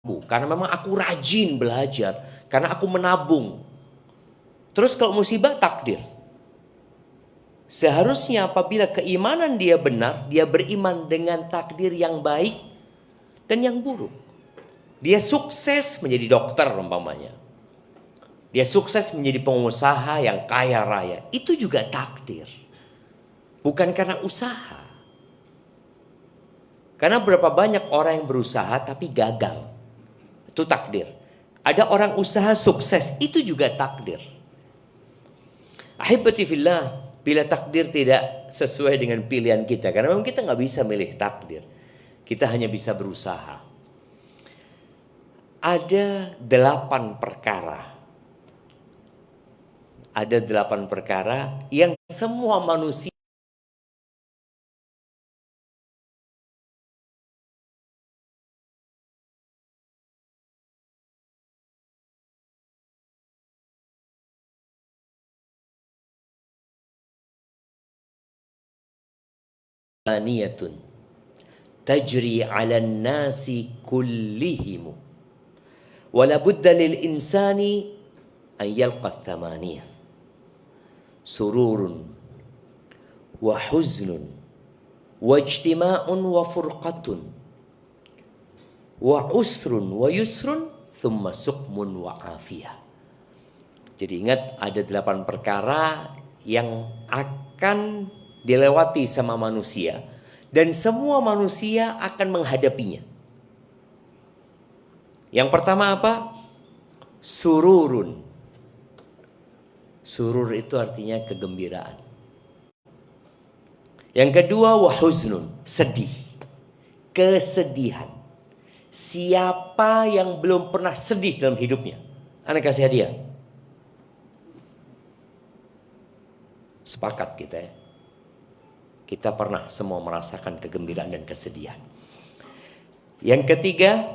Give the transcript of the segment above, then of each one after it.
karena memang aku rajin belajar, karena aku menabung. Terus kalau musibah, takdir. Seharusnya apabila keimanan dia benar, dia beriman dengan takdir yang baik dan yang buruk. Dia sukses menjadi dokter umpamanya. Dia sukses menjadi pengusaha yang kaya raya. Itu juga takdir. Bukan karena usaha. Karena berapa banyak orang yang berusaha tapi gagal. Itu takdir. Ada orang usaha sukses, itu juga takdir. Ahibati fillah, bila takdir tidak sesuai dengan pilihan kita, karena memang kita nggak bisa milih takdir, kita hanya bisa berusaha. Ada 8 perkara. Ada 8 perkara yang semua manusia niyatun tajri 'alan nasi kullihim wala budda lil insani an yalqa thamaniyah sururun wa huznun wa ijtima'un wa furqatun wa usrun wa yusrun thumma suqmun wa afiyah. Jadi ingat, ada 8 perkara yang akan dilewati sama manusia dan semua manusia akan menghadapinya. Yang pertama apa? Sururun. Surur itu artinya kegembiraan. Yang kedua, wahuznun, sedih, kesedihan. Siapa yang belum pernah sedih dalam hidupnya? Anda kasih hadiah. Sepakat kita ya. Kita pernah semua merasakan kegembiraan dan kesedihan. Yang ketiga,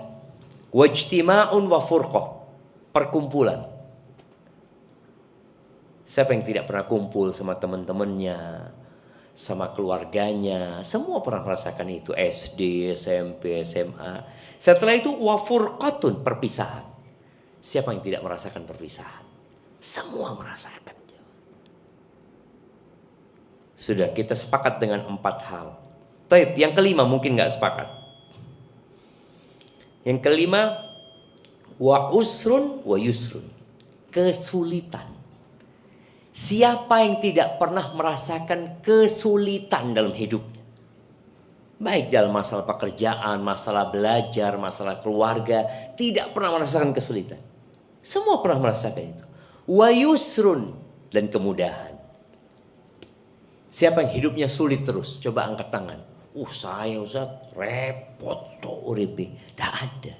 wajtima'un wa furqah, perkumpulan. Siapa yang tidak pernah kumpul sama teman-temannya, sama keluarganya? Semua pernah merasakan itu, SD, SMP, SMA. Setelah itu wa furqatun, perpisahan. Siapa yang tidak merasakan perpisahan? Semua merasakan. Sudah, kita sepakat dengan 4 hal. Taib, yang kelima mungkin nggak sepakat. Yang kelima, wa usrun wa yusrun, kesulitan. Siapa yang tidak pernah merasakan kesulitan dalam hidupnya? Baik dalam masalah pekerjaan, masalah belajar, masalah keluarga, tidak pernah merasakan kesulitan. Semua pernah merasakan itu. Wa yusrun, dan kemudahan. Siapa yang hidupnya sulit terus? Coba angkat tangan. Saya Ustaz, repot tuh uripe. Tidak ada.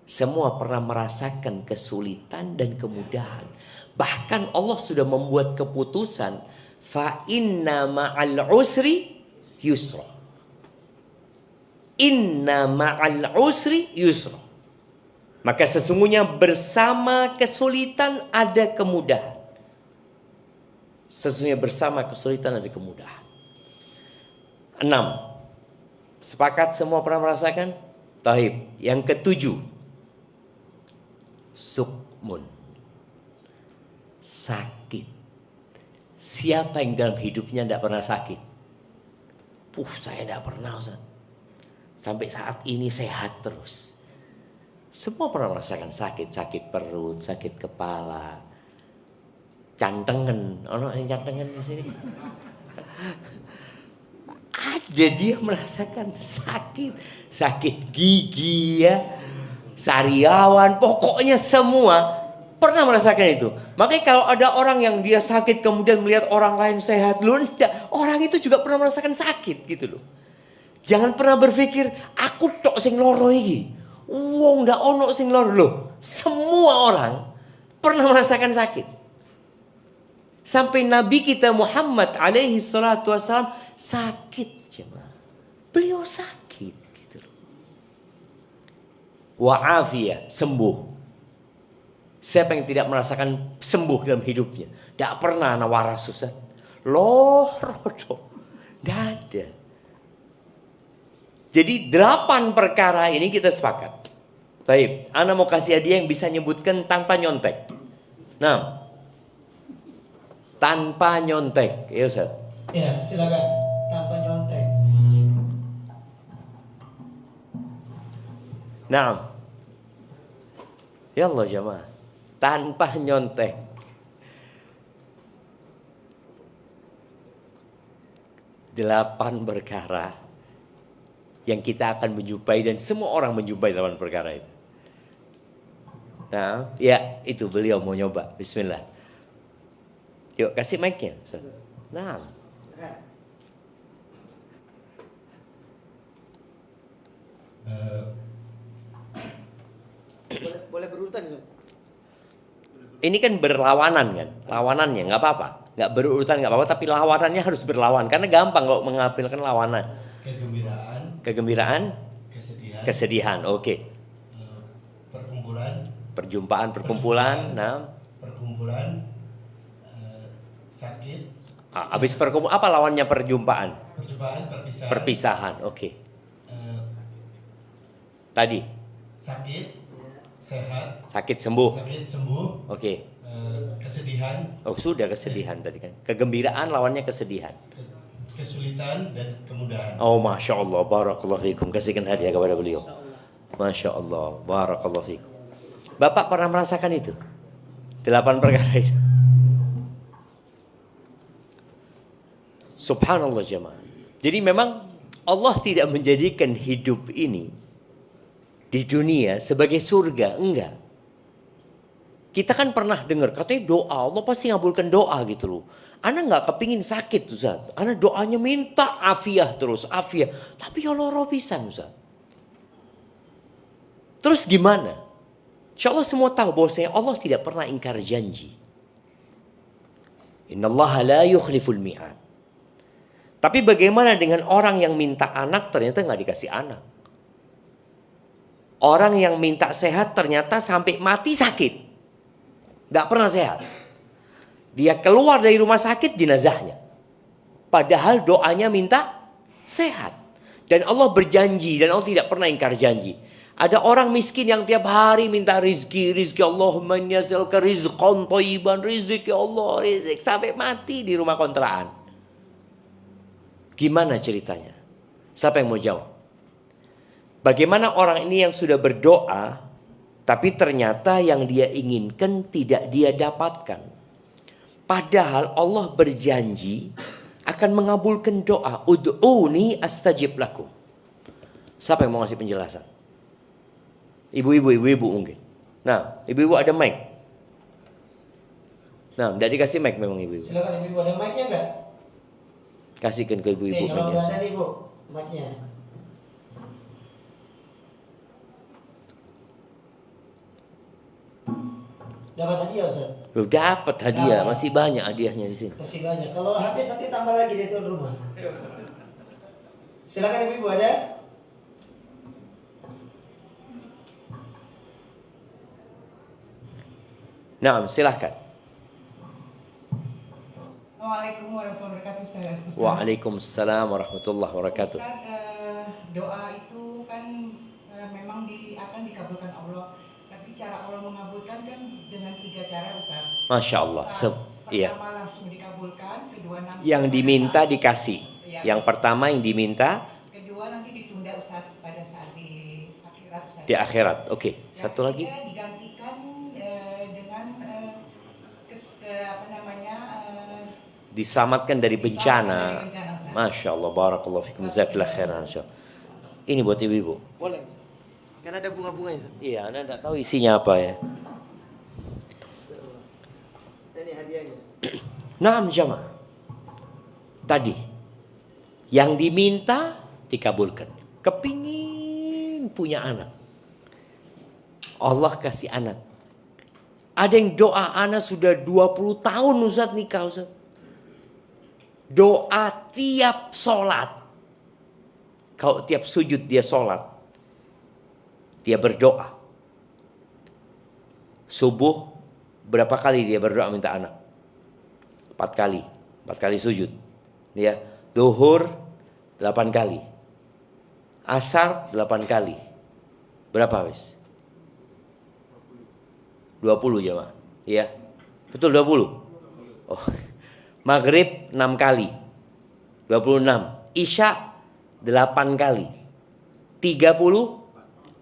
Semua pernah merasakan kesulitan dan kemudahan. Bahkan Allah sudah membuat keputusan, fa inna ma'al usri yusra. Inna ma'al usri yusra. Maka sesungguhnya bersama kesulitan ada kemudahan. Sesungguhnya bersama kesulitan ada kemudahan. 6. Sepakat semua pernah merasakan? Taib. Yang ketujuh, sukmun, sakit. Siapa yang dalam hidupnya tidak pernah sakit? Saya tidak pernah Ustaz. Sampai saat ini sehat terus. Semua pernah merasakan sakit. Sakit perut, sakit kepala, cantengan. Ono yang cantengan di sini. Ada dia merasakan sakit. Sakit gigi ya, sariawan, pokoknya semua pernah merasakan itu. Makanya kalau ada orang yang dia sakit kemudian melihat orang lain sehat, enggak, orang itu juga pernah merasakan sakit gitu loh. Jangan pernah berpikir aku tok sing loro iki. Wong ndak ono sing loro loh. Semua orang pernah merasakan sakit. Sampai Nabi kita Muhammad alaihi salatu wassalam sakit jemaah. Beliau sakit gitu loh. Wa afiyah, sembuh. Siapa yang tidak merasakan sembuh dalam hidupnya? Tidak pernah ana waras Ustaz. Loro. Tidak ada. Jadi 8 perkara ini kita sepakat. Baik, ana mau kasih hadiah yang bisa nyebutkan tanpa nyontek. Nah, tanpa nyontek. Ya Ustaz. Ya, silakan. Tanpa nyontek. Nah, ya Allah jamaah, tanpa nyontek. Delapan perkara yang kita akan menjumpai dan semua orang menjumpai 8 perkara itu. Nah, ya itu beliau mau nyoba. Bismillah. Yuk kasih mic-nya. Nah. Boleh berurutan ya? Ini kan berlawanan kan, lawanannya nggak apa-apa, nggak berurutan nggak apa-apa, tapi lawanannya harus berlawan karena gampang kalau mengambilkan lawanan. Kegembiraan, kesedihan, oke. Perjumpaan, nah. Sakit. Habis perkumpulan apa lawannya perjumpaan? Perpisahan, oke. Tadi. Sakit sembuh. Oke. Kesedihan. Oh sudah kesedihan tadi kan. Kegembiraan lawannya kesedihan. Kesulitan dan kemudahan. Oh masya Allah, barakallahu fikum. Kasihkan hadiah kepada beliau. Masya Allah, barakallahu fikum. Bapak pernah merasakan itu? 8 perkara itu. Subhanallah jemaah. Jadi memang Allah tidak menjadikan hidup ini di dunia sebagai surga, enggak. Kita kan pernah dengar katanya doa Allah pasti ngabulkan doa gitu loh. Ana nggak kepingin sakit Ustaz. Ana doanya minta afiah terus, afiah. Tapi ya loro pisan Ustaz. Terus gimana? Insya Allah semua tahu bahwasanya Allah tidak pernah ingkar janji. Innallaha la yukhliful mi'ad. Tapi bagaimana dengan orang yang minta anak ternyata nggak dikasih anak? Orang yang minta sehat ternyata sampai mati sakit. Nggak pernah sehat. Dia keluar dari rumah sakit jenazahnya. Padahal doanya minta sehat. Dan Allah berjanji dan Allah tidak pernah ingkar janji. Ada orang miskin yang tiap hari minta rizki Allahumma inni as'aluka rizqan thayyiban, rizki Allah, rizki sampai mati di rumah kontrakan. Gimana ceritanya? Siapa yang mau jawab? Bagaimana orang ini yang sudah berdoa tapi ternyata yang dia inginkan tidak dia dapatkan. Padahal Allah berjanji akan mengabulkan doa. Ud'uni astajib lakum. Siapa yang mau ngasih penjelasan? Ibu-ibu mungkin. Nah, ibu-ibu ada mic. Nah, tidak dikasih mic memang ibu-ibu. Silakan ibu-ibu, ada mic-nya enggak? Kasihkan ke ibu-ibu kalau mic-nya. ada ibu, mic-nya. Dapat hadiah Ustaz? Loh, dapat hadiah, masih banyak hadiahnya di sini. Masih banyak. Kalau habis nanti tambah lagi di tuan rumah. Silakan ibu-ibu ada? Nah, silahkan. Waalaikumsalam warahmatullahi wabarakatuh Ustaz. Waalaikumsalam warahmatullahi wabarakatuh. Ustaz, doa itu kan memang akan dikabulkan Allah. Tapi cara Allah mengabulkan kan dengan 3 cara Ustaz. Masya Allah. Iya. Pertama langsung dikabulkan, kedua nanti Yang diminta dikasih. Ya. Yang pertama yang diminta Kedua nanti ditunda Ustaz pada saat di akhirat Ustaz. di akhirat. Oke, Yang satu lagi. ketiga digantikan dengan Diselamatkan dari bencana. Dari bencana, Ustaz. Masya Allah, barakallahu fikum, jazakallahu khairan. Ini buat ibu-ibu. Boleh. Karena ada bunga-bunganya. Iya, Anda tidak tahu isinya apa ya. Ini hadiahnya. Nah, jamaah. Tadi yang diminta dikabulkan. Kepingin punya anak. Allah kasih anak. Ada yang doa anak sudah 20 tahun Ustaz nikah Ustaz. Doa tiap sholat. Kalau tiap sujud dia sholat. Dia berdoa. Subuh berapa kali dia berdoa minta anak? 4 kali. 4 kali sujud. Ya. Zuhur 8 kali. Asar 8 kali. Berapa wis? 20 jemaah. Iya. Betul 20. Oh. Maghrib 6 kali. 26. Isya 8 kali. 34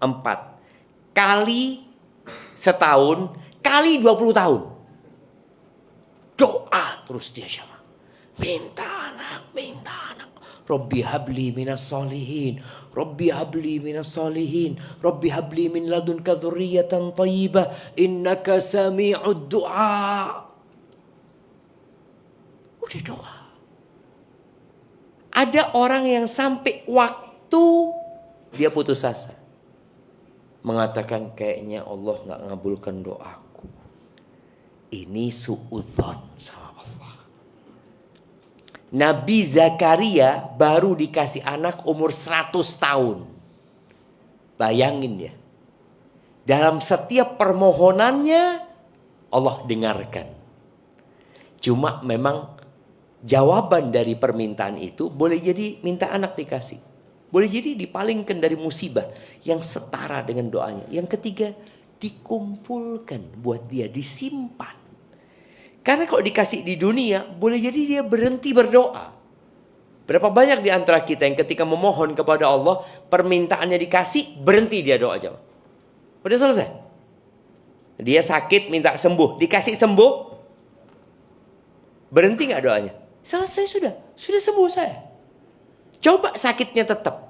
kali setahun kali 20 tahun. Doa terus dia sama. Minta anak. Rabbi habli minas salihin. Rabbi habli minas salihin. Rabbi habli min ladunka dzurriyyatan thayyibah. Innaka sami'ud du'a. Udah doa. Ada orang yang sampai waktu dia putus asa. Mengatakan kayaknya Allah gak ngabulkan doaku. Ini suudzon sama Allah. Nabi Zakaria baru dikasih anak umur 100 tahun. Bayangin ya. Dalam setiap permohonannya Allah dengarkan. Cuma memang jawaban dari permintaan itu boleh jadi minta anak dikasih. Boleh jadi dipalingkan dari musibah yang setara dengan doanya. Yang ketiga, dikumpulkan buat dia, disimpan. Karena kalau dikasih di dunia, boleh jadi dia berhenti berdoa. Berapa banyak di antara kita yang ketika memohon kepada Allah, permintaannya dikasih, berhenti dia doa aja. Udah selesai. Dia sakit, minta sembuh. Dikasih sembuh, berhenti gak doanya? Selesai sudah sembuh saya. Coba sakitnya tetap.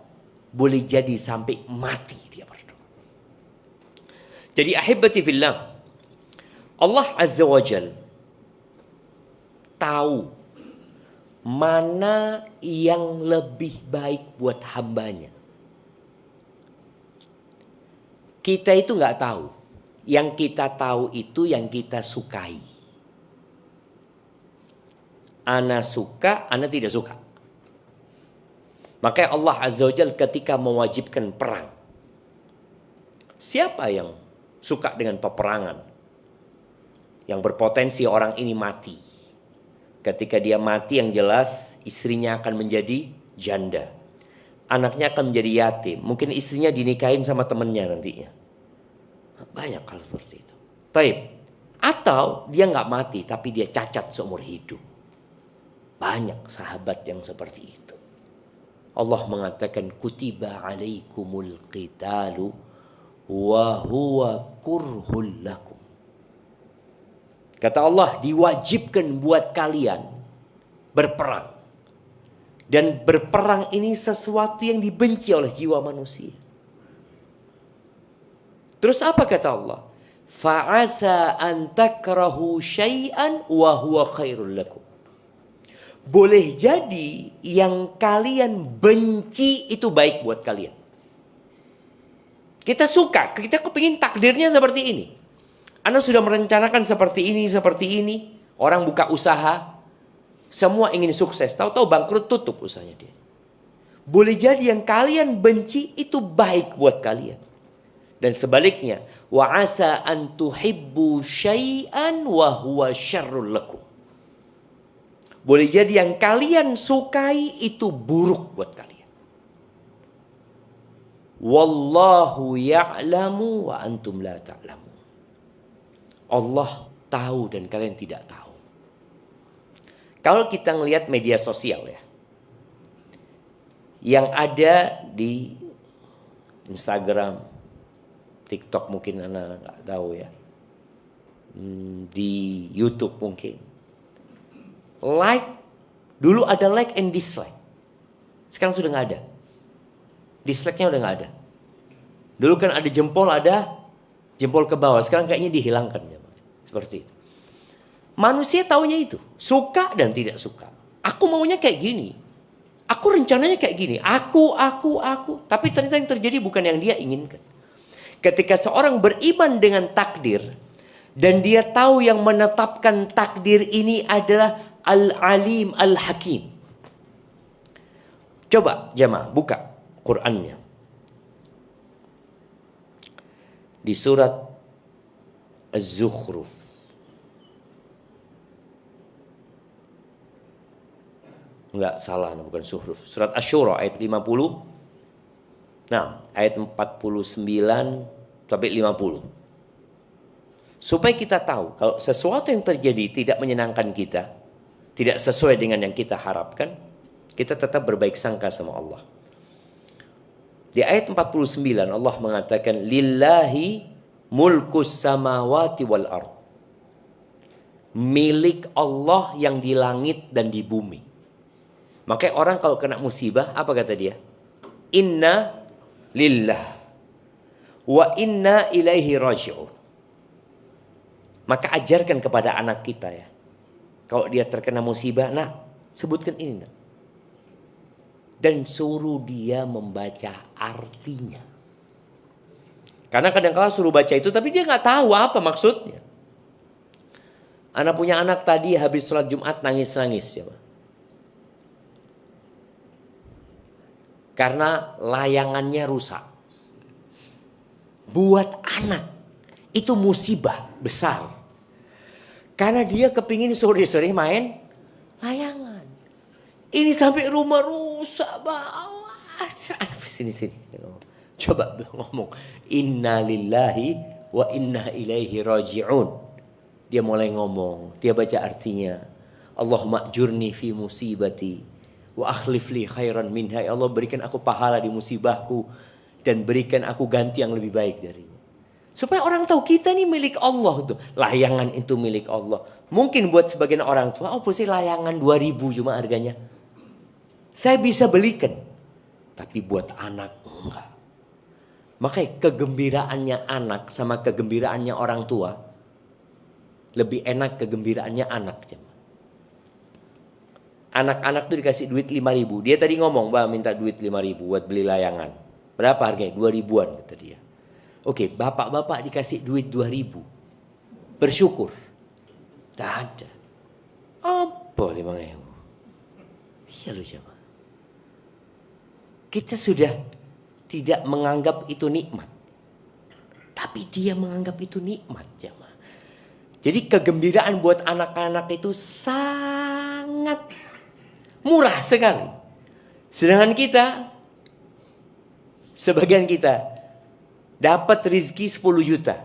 Boleh jadi sampai mati dia berdoa. Jadi ahibati fillah, Allah Azza wa Jal tahu mana yang lebih baik buat hambanya. Kita itu gak tahu. Yang kita tahu itu yang kita sukai. Ana suka, ana tidak suka. Makanya Allah Azza wa Jalla ketika mewajibkan perang. Siapa yang suka dengan peperangan? Yang berpotensi orang ini mati. Ketika dia mati yang jelas istrinya akan menjadi janda. Anaknya akan menjadi yatim. Mungkin istrinya dinikahin sama temennya nantinya. Banyak hal seperti itu. Taib. Atau dia nggak mati tapi dia cacat seumur hidup. Banyak sahabat yang seperti itu. Allah mengatakan kutiba alaikumul qitalu wa huwa kurhul lakum. Kata Allah, diwajibkan buat kalian berperang. Dan berperang ini sesuatu yang dibenci oleh jiwa manusia. Terus apa kata Allah? Fa'asa an takrahu syai'an wa huwa khairul lakum. Boleh jadi yang kalian benci itu baik buat kalian. Kita suka, kita kepingin takdirnya seperti ini. Anda sudah merencanakan seperti ini. Orang buka usaha, semua ingin sukses. Tahu-tahu bangkrut, tutup usahanya dia. Boleh jadi yang kalian benci itu baik buat kalian. Dan sebaliknya, wa asa an tuhibbu syai'an wa huwa syarrul lakum. Boleh jadi yang kalian sukai itu buruk buat kalian. Wallahu ya'lamu wa antum la ta'lamu. Allah tahu dan kalian tidak tahu. Kalau kita ngelihat media sosial ya, yang ada di Instagram, TikTok mungkin Anda nggak tahu ya, di YouTube mungkin. Like, dulu ada like and dislike. Sekarang sudah nggak ada. Dislike-nya udah nggak ada. Dulu kan ada jempol ke bawah. Sekarang kayaknya dihilangkan. Seperti itu. Manusia taunya itu. Suka dan tidak suka. Aku maunya kayak gini. Aku rencananya kayak gini. Aku. Tapi ternyata yang terjadi bukan yang dia inginkan. Ketika seorang beriman dengan takdir. Dan dia tahu yang menetapkan takdir ini adalah Al-Alim Al-Hakim. Coba jamaah buka Qur'annya. Di surat Az-Zukhruf. Enggak, salah, bukan Zuhruf. Surat Asy-Syura ayat 50. Nah, ayat 49 sampai 50. Supaya kita tahu kalau sesuatu yang terjadi tidak menyenangkan kita, tidak sesuai dengan yang kita harapkan, kita tetap berbaik sangka sama Allah. Di ayat 49 Allah mengatakan lillahi mulkus samawati wal ard. Milik Allah yang di langit dan di bumi. Makanya orang kalau kena musibah apa kata dia? Inna lillah wa inna ilaihi raji'un. Maka ajarkan kepada anak kita ya. Kalau dia terkena musibah, nah sebutkan ini. Nah. Dan suruh dia membaca artinya. Karena kadang-kala suruh baca itu tapi dia nggak tahu apa maksudnya. Anak punya anak tadi habis sholat Jumat nangis-nangis ya. Karena layangannya rusak. Buat anak itu musibah besar. Karena dia kepingin sore-sore main layangan. Ini sampai rumah rusak banget. Sini. Coba ngomong. Inna lillahi wa inna ilaihi raji'un. Dia mulai ngomong. Dia baca artinya. Allahumma ajurni fi musibati. Wa akhlif li khairan minha. Ya Allah berikan aku pahala di musibahku. Dan berikan aku ganti yang lebih baik darinya. Supaya orang tahu kita ini milik Allah tuh. Layangan itu milik Allah. Mungkin buat sebagian orang tua, oh sih layangan 2.000 cuma harganya. Saya bisa belikan. Tapi buat anak enggak. Makanya kegembiraannya anak sama kegembiraannya orang tua. Lebih enak kegembiraannya anak. Anak-anak tuh dikasih duit 5.000. Dia tadi ngomong, Mbak minta duit 5.000 buat beli layangan. Berapa harganya? 2.000-an kata dia. Oke, bapak-bapak dikasih duit 2.000. Bersyukur. Tidak ada. Apa 5.000? Iya loh jemaah. Kita sudah tidak menganggap itu nikmat. Tapi dia menganggap itu nikmat jemaah. Jadi kegembiraan buat anak-anak itu sangat murah sekali. Sedangkan kita, sebagian kita, dapat rizki 10 juta.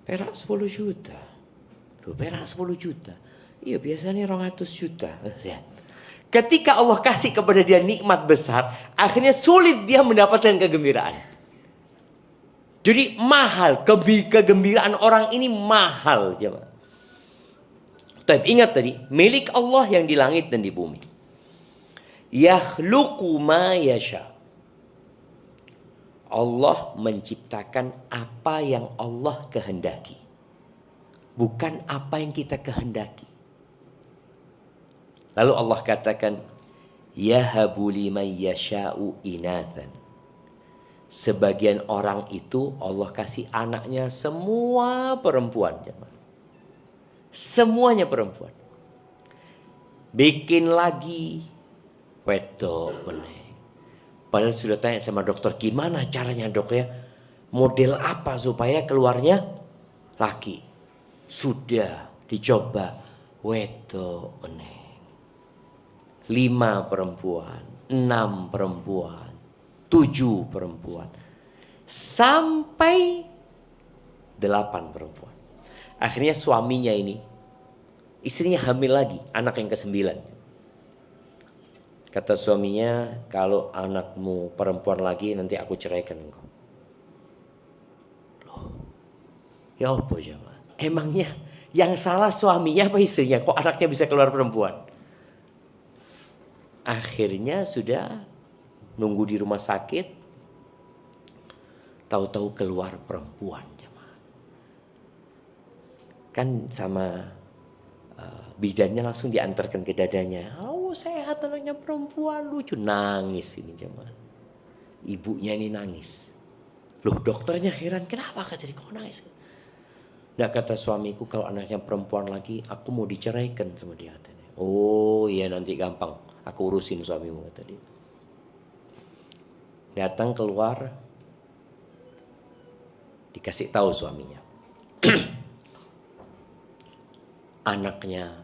Perak 10 juta. Loh, perak 10 juta. Iya biasanya 200 juta. Ketika Allah kasih kepada dia nikmat besar, akhirnya sulit dia mendapatkan kegembiraan. Jadi mahal, kegembiraan orang ini mahal. Tapi ingat tadi, milik Allah yang di langit dan di bumi. Yakhluqu ma yasha. Allah menciptakan apa yang Allah kehendaki. Bukan apa yang kita kehendaki. Lalu Allah katakan, yahabu liman yasha'u inathan. Sebagian orang itu Allah kasih anaknya semua perempuan. Semuanya perempuan. Bikin lagi wedok meneh. Padahal sudah tanya sama dokter, gimana caranya dok ya? Model apa supaya keluarnya laki? Sudah dicoba, wedok meneh. 5 perempuan, 6 perempuan, 7 perempuan. Sampai 8 perempuan. Akhirnya suaminya ini, istrinya hamil lagi, anak yang ke-9. Kata suaminya, kalau anakmu perempuan lagi nanti aku ceraikan engkau. Loh, ya apa jemaah? Emangnya yang salah suaminya apa istrinya? Kok anaknya bisa keluar perempuan? Akhirnya sudah nunggu di rumah sakit, tahu-tahu keluar perempuan jemaah. Kan sama bidannya langsung diantarkan ke dadanya. Oh sehat anaknya perempuan, lucu. Nangis ini jemaah. Ibunya ini nangis. Loh dokternya heran, kenapa kata dia kok nangis? Nah kata suamiku kalau anaknya perempuan lagi aku mau diceraikan sama dia katanya. Oh iya nanti gampang, aku urusin suamimu kata dia. Datang keluar, dikasih tahu suaminya. Anaknya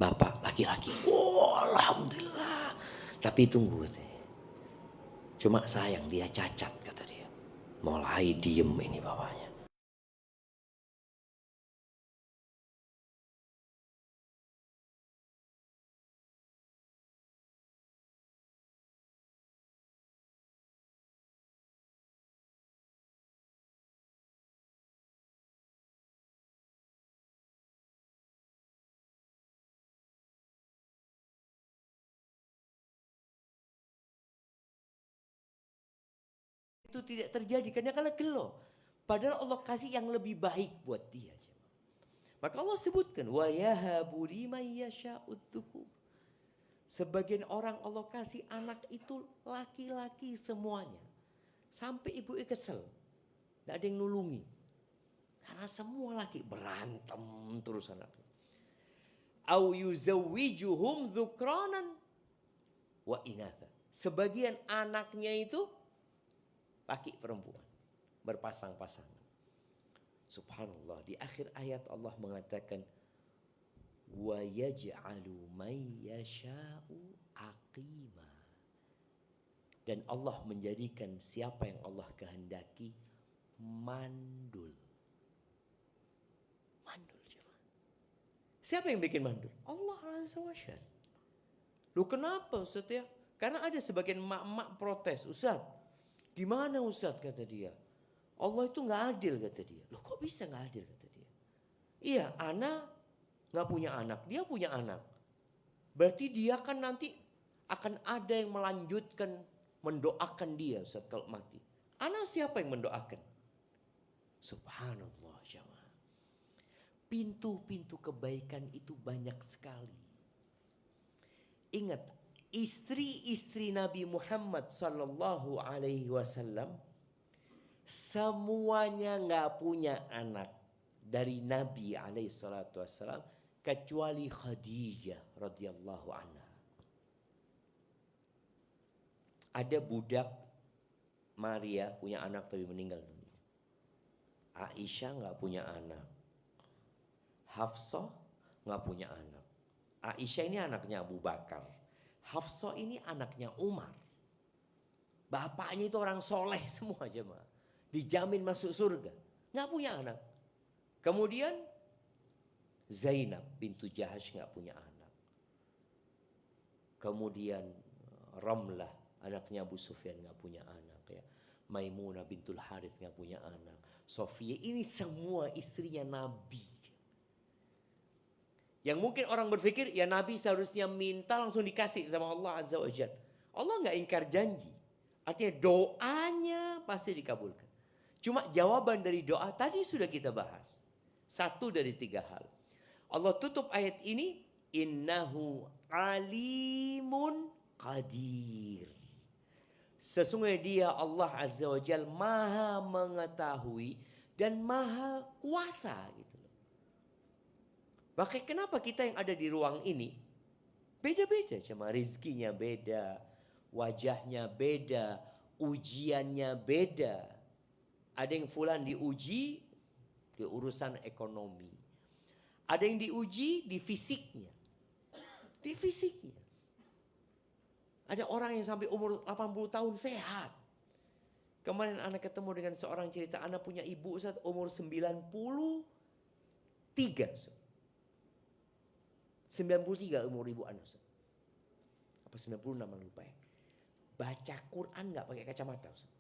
bapak laki-laki. Oh alhamdulillah. Tapi tunggu katanya. Cuma sayang dia cacat kata dia. Mulai diem ini bapaknya. Itu tidak terjadi karena kalau gelo. Padahal Allah kasih yang lebih baik buat dia. Maka Allah sebutkan wa yahabu liman yasha'u dzukur. Sebagian orang Allah kasih anak itu laki-laki semuanya. Sampai ibu kesel. Tidak ada yang nulungi. Karena semua laki berantem terus anaknya. Au yuzawwijuhum dzukranan wa inatha. Sebagian anaknya itu laki perempuan berpasang-pasangan. Subhanallah, di akhir ayat Allah mengatakan wa yaj'alu may yasha'u aqima. Dan Allah menjadikan siapa yang Allah kehendaki mandul. Mandul jemaah. Siapa yang bikin mandul? Allah Azza wa Jalla. Lu kenapa Ustaz ya? Karena ada sebagian emak-emak protes, Ustaz. Gimana Ustaz kata dia? Allah itu nggak adil kata dia. Loh kok bisa nggak adil kata dia? Iya, ana nggak punya anak, dia punya anak. Berarti dia kan nanti akan ada yang melanjutkan mendoakan dia Ustaz kalau mati. Ana siapa yang mendoakan? Subhanallah jemaah. Pintu-pintu kebaikan itu banyak sekali. Ingat, istri-istri Nabi Muhammad sallallahu alaihi wasallam semuanya nggak punya anak dari Nabi alaihi salatu wasallam kecuali Khadijah radhiyallahu anha. Ada budak Maria punya anak tapi meninggal dunia. Aisyah nggak punya anak. Hafsah nggak punya anak. Aisyah ini anaknya Abu Bakar. Hafsah ini anaknya Umar. Bapaknya itu orang soleh semua jemaah. Dijamin masuk surga. Nggak punya anak. Kemudian Zainab bintu Jahash nggak punya anak. Kemudian Ramlah anaknya Abu Sufyan nggak punya anak ya. Maimunah bintul Harith nggak punya anak. Sofia ini semua istrinya Nabi. Yang mungkin orang berpikir ya Nabi seharusnya minta langsung dikasih sama Allah Azza wa Jalla. Allah nggak ingkar janji. Artinya doanya pasti dikabulkan. Cuma jawaban dari doa tadi sudah kita bahas. 1 dari 3 hal. Allah tutup ayat ini. Innahu alimun qadir. Sesungguhnya dia Allah Azza wa Jalla maha mengetahui dan maha kuasa gitu loh. Makanya kenapa kita yang ada di ruang ini beda-beda, cuma rizkinya beda, wajahnya beda, ujiannya beda. Ada yang fulan diuji di urusan ekonomi. Ada yang diuji di fisiknya. Di fisiknya. Ada orang yang sampai umur 80 tahun sehat. Kemarin anak ketemu dengan seorang cerita, anak punya ibu saat umur 93. 93 umur ibu anak. Apa 96 lupa ya. Baca Quran nggak pakai kacamata. Ustaz.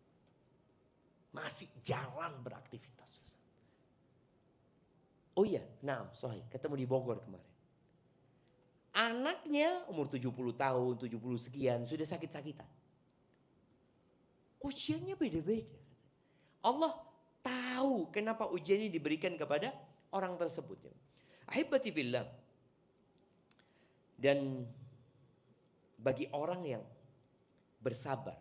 Masih jalan beraktivitas. Ustaz. Oh iya, nah, sorry, ketemu di Bogor kemarin. Anaknya umur 70 tahun, 70 sekian, sudah sakit-sakitan. Ujiannya beda-beda. Allah tahu kenapa ujian ini diberikan kepada orang tersebut. Ahibati fillah. Dan bagi orang yang bersabar,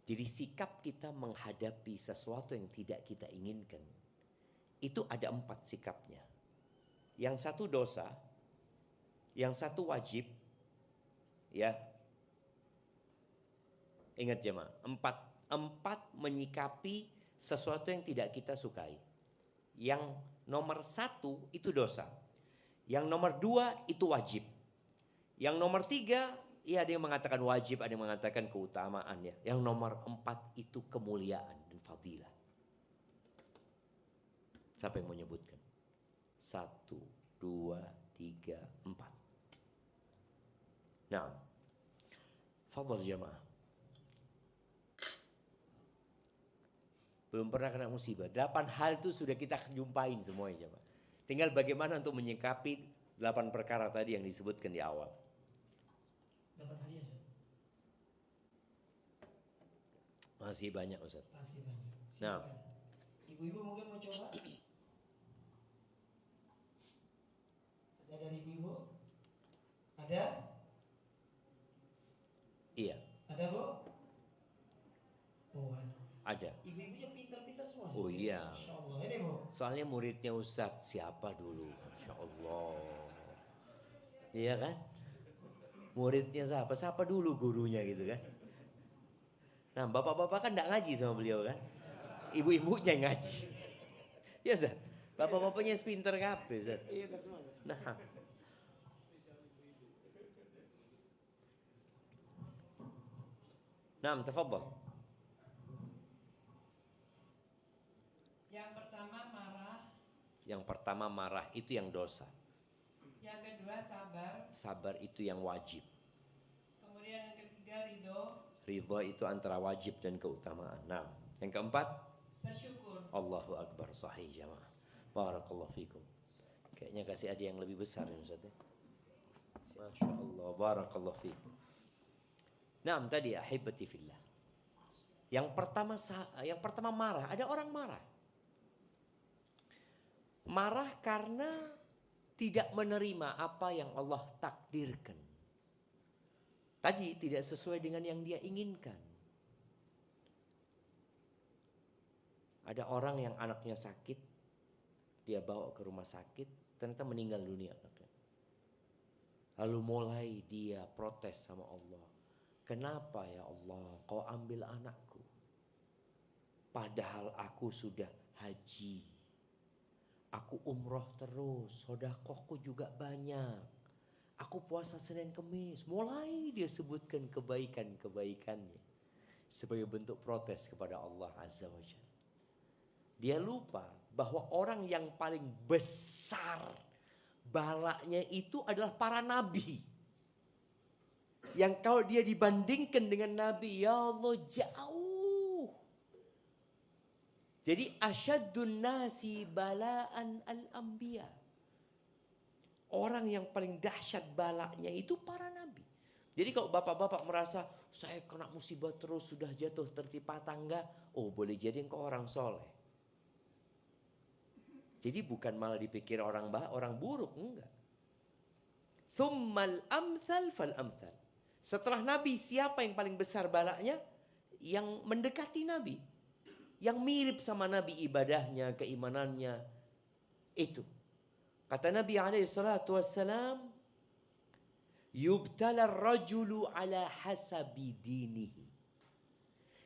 jadi sikap kita menghadapi sesuatu yang tidak kita inginkan, itu ada 4 sikapnya. Yang 1 dosa, yang 1 wajib, ya. Ingat jemaah, 4 menyikapi sesuatu yang tidak kita sukai. Yang nomor 1 itu dosa. Yang nomor 2 itu wajib. Yang nomor 3 Iya, ada yang mengatakan wajib, ada yang mengatakan keutamaan ya. Yang nomor 4 itu kemuliaan dan fadilah. Siapa yang mau nyebutkan? 1, 2, 3, 4. Nah, fadhal jamaah. Belum pernah kena musibah. 8 hal itu sudah kita jumpain semuanya jamaah. Tinggal bagaimana untuk menyikapi 8 perkara tadi yang disebutkan di awal. Dapat hadiah, Ustaz. Masih banyak Ustaz. Masih banyak. Nah. Silakan. Ibu-ibu mungkin mau coba? Ada dari ibu? Ada? Iya, Ada, Bu? Oh, ada. ada. Ibu-ibunya pintar-pintar semua. Oh iya. Masya Allah. Ini, Bu. Soalnya muridnya Ustadz siapa dulu? Masya Allah. Iya kan? Muridnya siapa? Siapa dulu gurunya gitu kan? Nah, bapak-bapak kan enggak ngaji sama beliau kan? Ibu-ibunya yang ngaji. Ya Ustaz. Bapak-bapaknya sepinter kabeh Ustaz. Iya, pintar semua. Ustaz. Nah. Nah, tafadhal. Yang pertama marah, Yang pertama marah itu yang dosa. yang kedua sabar, Sabar itu yang wajib. kemudian yang ketiga ridho, Ridha itu antara wajib dan keutamaan. Nah, yang keempat bersyukur. Allahu Akbar, sahih jamaah. Barakallahu fikum. Kayaknya kasih ada yang lebih besar ini Ustaz ya. Masya Allah, barakallahu fikum. Nah, tadi ahibati fillah. Yang pertama marah, ada orang marah. Marah karena tidak menerima apa yang Allah takdirkan. Tadi tidak sesuai dengan yang dia inginkan. Ada orang yang anaknya sakit, dia bawa ke rumah sakit, ternyata meninggal dunia anaknya. Lalu mulai dia protes sama Allah. Kenapa ya Allah kau ambil anakku? Padahal aku sudah haji. Aku umroh terus, sedekahku juga banyak. Aku puasa Senin Kemis. Mulai dia sebutkan kebaikan-kebaikannya. Sebagai bentuk protes kepada Allah Azza wa Jalla. Dia lupa bahwa orang yang paling besar balanya itu adalah para nabi. Yang kalau dia dibandingkan dengan nabi, ya Allah jauh. Jadi asyaddun nasi balaan al-anbiya. Orang yang paling dahsyat balanya itu para nabi. Jadi kalau bapak-bapak merasa saya kena musibah terus sudah jatuh tertimpa tangga, oh boleh jadi engkau orang soleh. Jadi bukan malah dipikir orang buruk, enggak. Thummal amthal fal amthal. Setelah nabi siapa yang paling besar balanya? Yang mendekati nabi. Yang mirip sama nabi ibadahnya, keimanannya. Itu. Kata Nabi SAW, yubtala rajulu ala hasabi dinihi.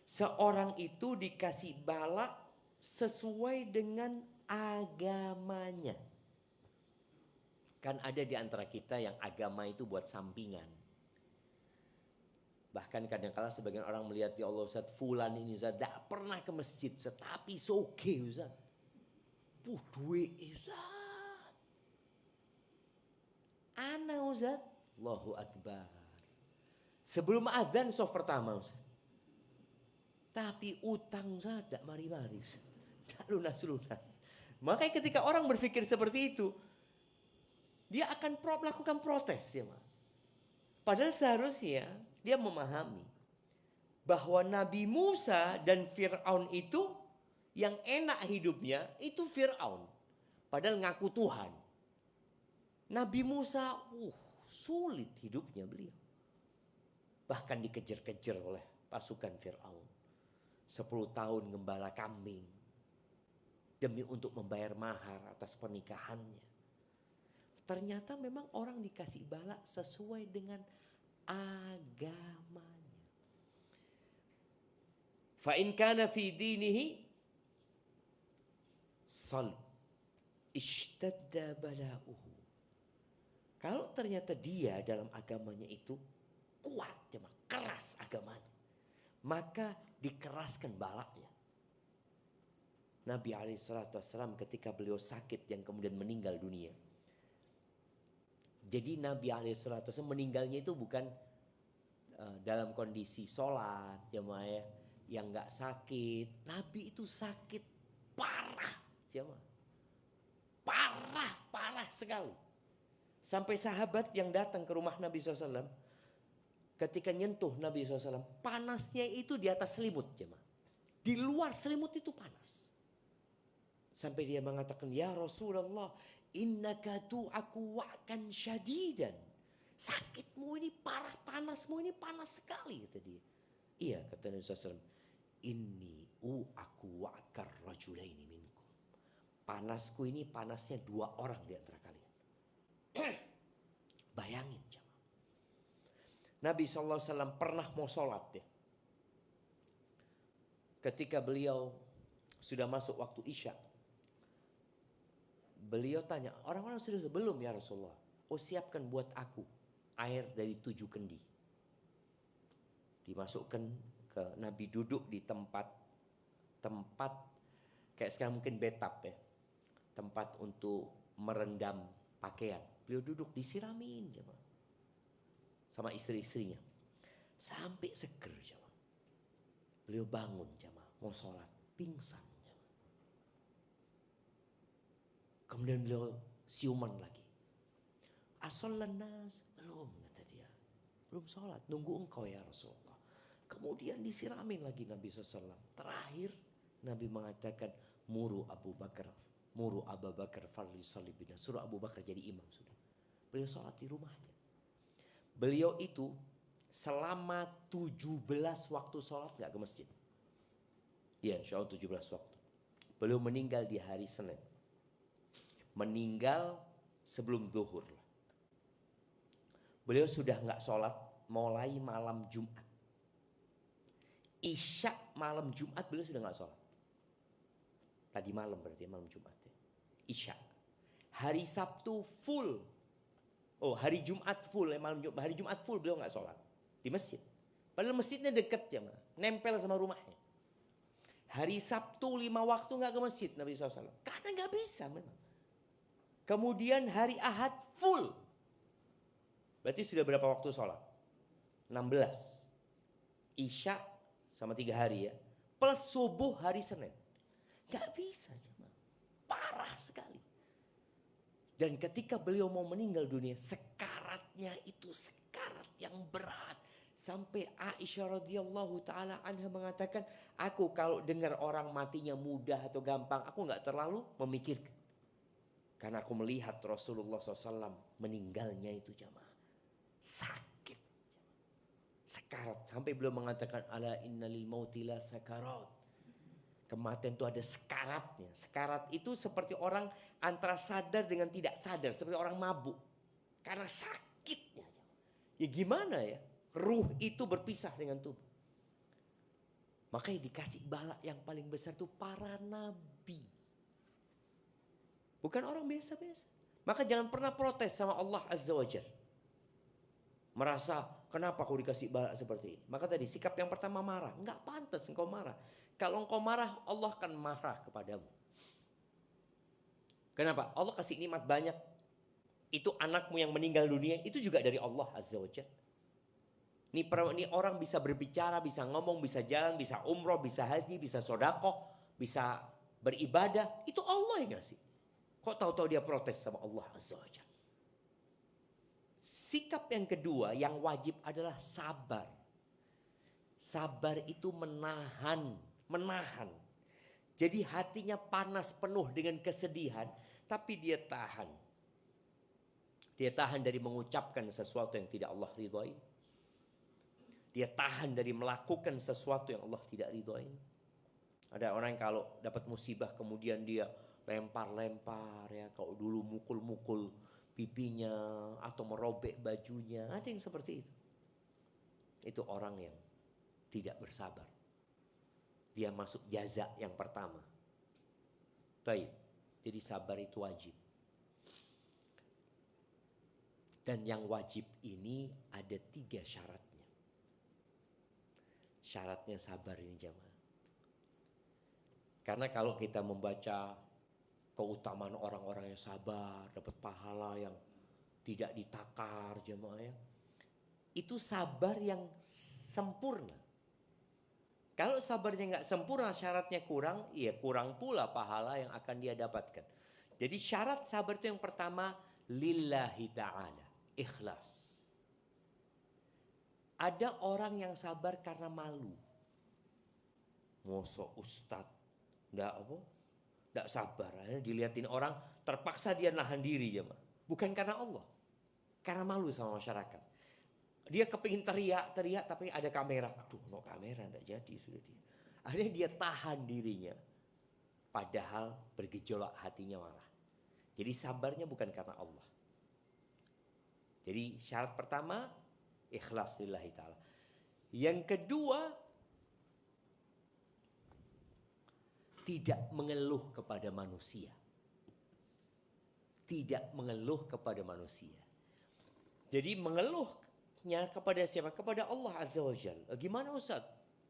Seorang itu dikasih bala sesuai dengan agamanya. Kan ada di antara kita yang agama itu buat sampingan. Bahkan kadang-kala sebagian orang melihat, ya Allah Ustaz, fulan ini Ustaz tidak pernah ke masjid Ustaz, tapi soge Ustaz. Duit Ustaz. Ana Ustaz, Allahu Akbar. Sebelum azan soft pertama Ustaz. Tapi utang Ustaz tidak mari-mari Ustaz. Tidak lunas-lunas. Makanya ketika orang berpikir seperti itu, dia akan melakukan protes ya, Ma. Padahal seharusnya dia memahami bahwa Nabi Musa dan Fir'aun itu yang enak hidupnya itu Fir'aun. Padahal ngaku Tuhan. Nabi Musa sulit hidupnya beliau. Bahkan dikejar-kejar oleh pasukan Fir'aun. 10 tahun gembala kambing. Demi untuk membayar mahar atas pernikahannya. Ternyata memang orang dikasih bala sesuai dengan agamanya. Fa in kana fi dinihi salb ishtadda bala'uhu. Kalau ternyata dia dalam agamanya itu kuat, jemaah, keras agamanya. Maka dikeraskan balaknya. Nabi SAW ketika beliau sakit yang kemudian meninggal dunia. Jadi Nabi SAW meninggalnya itu bukan dalam kondisi sholat, jemaah ya, yang nggak sakit. Nabi itu sakit parah, jemaah, parah sekali. Sampai sahabat yang datang ke rumah Nabi SAW, ketika nyentuh Nabi SAW, panasnya itu di atas selimut, jemaah. Di luar selimut itu panas. Sampai dia mengatakan, ya Rasulullah, innaka tu'aku wa'kan syadidan. Sakitmu ini parah, panasmu ini panas sekali, kata dia. Iya, kata Nabi SAW, inni u'aku wa'kar rajulaini minkum. Panasku ini panasnya 2 orang di antara kalian. Bayangin, jemaah. Nabi SAW pernah mau sholat ya. Ketika beliau sudah masuk waktu Isya, beliau tanya, orang-orang sudah belum ya Rasulullah? Oh, siapkan buat aku air dari 7 kendi. Dimasukkan ke Nabi, duduk di tempat kayak sekarang mungkin bathtub ya. Tempat untuk merendam pakaian. Beliau duduk disiramin jemaah. Sama istri-istrinya. Sampai seger jemaah. Beliau bangun jemaah, mau sholat, pingsan jemaah. Kemudian beliau siuman lagi. Asollan nas, belum kata dia. Belum sholat, nunggu engkau ya Rasulullah. Kemudian disiramin lagi Nabi SAW. Terakhir Nabi mengatakan, Muru Abu Bakar farli salibina. Suruh Abu Bakar jadi imam sudah. Beliau sholat di rumahnya. Beliau itu selama 17 waktu sholat gak ke masjid. Iya, insya Allah 17 waktu. Beliau meninggal di hari Senin. Meninggal sebelum zuhur. Beliau sudah gak sholat mulai malam Jumat. Isya malam Jumat beliau sudah gak sholat. Tadi malam berarti malam Jumat ya. Isya. Hari Sabtu full. Oh, hari Jumat full ya, malam Jumat. Hari Jumat full beliau gak sholat di masjid. Padahal masjidnya dekat ya, nempel sama rumahnya. Hari Sabtu 5 waktu gak ke masjid Nabi SAW. Karena gak bisa memang. Kemudian hari Ahad full. Berarti sudah berapa waktu sholat? 16. Isya sama 3 hari ya. Plus subuh hari Senin. Gak bisa jemaah. Parah sekali. Dan ketika beliau mau meninggal dunia, sekaratnya itu sekarat yang berat. Sampai Aisyah radhiyallahu taala anha mengatakan, aku kalau dengar orang matinya mudah atau gampang, aku gak terlalu memikirkan. Karena aku melihat Rasulullah SAW meninggalnya itu jamaah. Sakit. Sekarat. Sampai beliau mengatakan, ala innalil mauti la sakarat. Kematian itu ada sekaratnya. Sekarat itu seperti orang antara sadar dengan tidak sadar. Seperti orang mabuk. Karena sakitnya. Ya gimana ya? Ruh itu berpisah dengan tubuh. Makanya dikasih bala yang paling besar itu para nabi. Bukan orang biasa-biasa. Maka jangan pernah protes sama Allah Azza wa Jalla. Merasa kenapa kau dikasih bala seperti ini. Maka tadi sikap yang pertama marah. Enggak pantas engkau marah. Kalau engkau marah Allah akan marah kepadamu. Kenapa? Allah kasih nikmat banyak. Itu anakmu yang meninggal dunia. Itu juga dari Allah Azza wa Jalla. Ini orang bisa berbicara, bisa ngomong, bisa jalan, bisa umroh, bisa haji, bisa sodakoh, bisa beribadah. Itu Allah yang ngasih. Kok tahu-tahu dia protes sama Allah Azza wa Jalla. Sikap yang kedua yang wajib adalah sabar. Sabar itu menahan. Jadi hatinya panas penuh dengan kesedihan, tapi dia tahan. Dia tahan dari mengucapkan sesuatu yang tidak Allah ridhoi. Dia tahan dari melakukan sesuatu yang Allah tidak ridhoi. Ada orang yang kalau dapat musibah kemudian dia lempar-lempar ya, kalau dulu mukul-mukul pipinya atau merobek bajunya, ada yang seperti itu. Itu orang yang tidak bersabar. Dia masuk jaza yang pertama. Baik, jadi sabar itu wajib. Dan yang wajib ini ada 3 syaratnya. syaratnya sabar ini jemaah. Karena kalau kita membaca keutamaan orang-orang yang sabar, dapat pahala yang tidak ditakar jemaah ya. Itu sabar yang sempurna. Kalau sabarnya nggak sempurna, syaratnya kurang, ya kurang pula pahala yang akan dia dapatkan. Jadi syarat sabar itu yang pertama, lillahi ta'ala, ikhlas. Ada orang yang sabar karena malu. Mosok ustadz, nggak sabar. Dilihatin orang, terpaksa dia nahan diri jemaah. Bukan karena Allah, karena malu sama masyarakat. Dia kepingin teriak, tapi ada kamera. Aduh, no kamera, enggak jadi sudah dia. Akhirnya dia tahan dirinya. Padahal bergejolak hatinya malah. Jadi sabarnya bukan karena Allah. Jadi syarat pertama, ikhlas lillahi ta'ala. Yang kedua, tidak mengeluh kepada manusia. Tidak mengeluh kepada manusia. Jadi mengeluhnya kepada siapa? Kepada Allah Azza wa Jalla. Gimana Ustaz?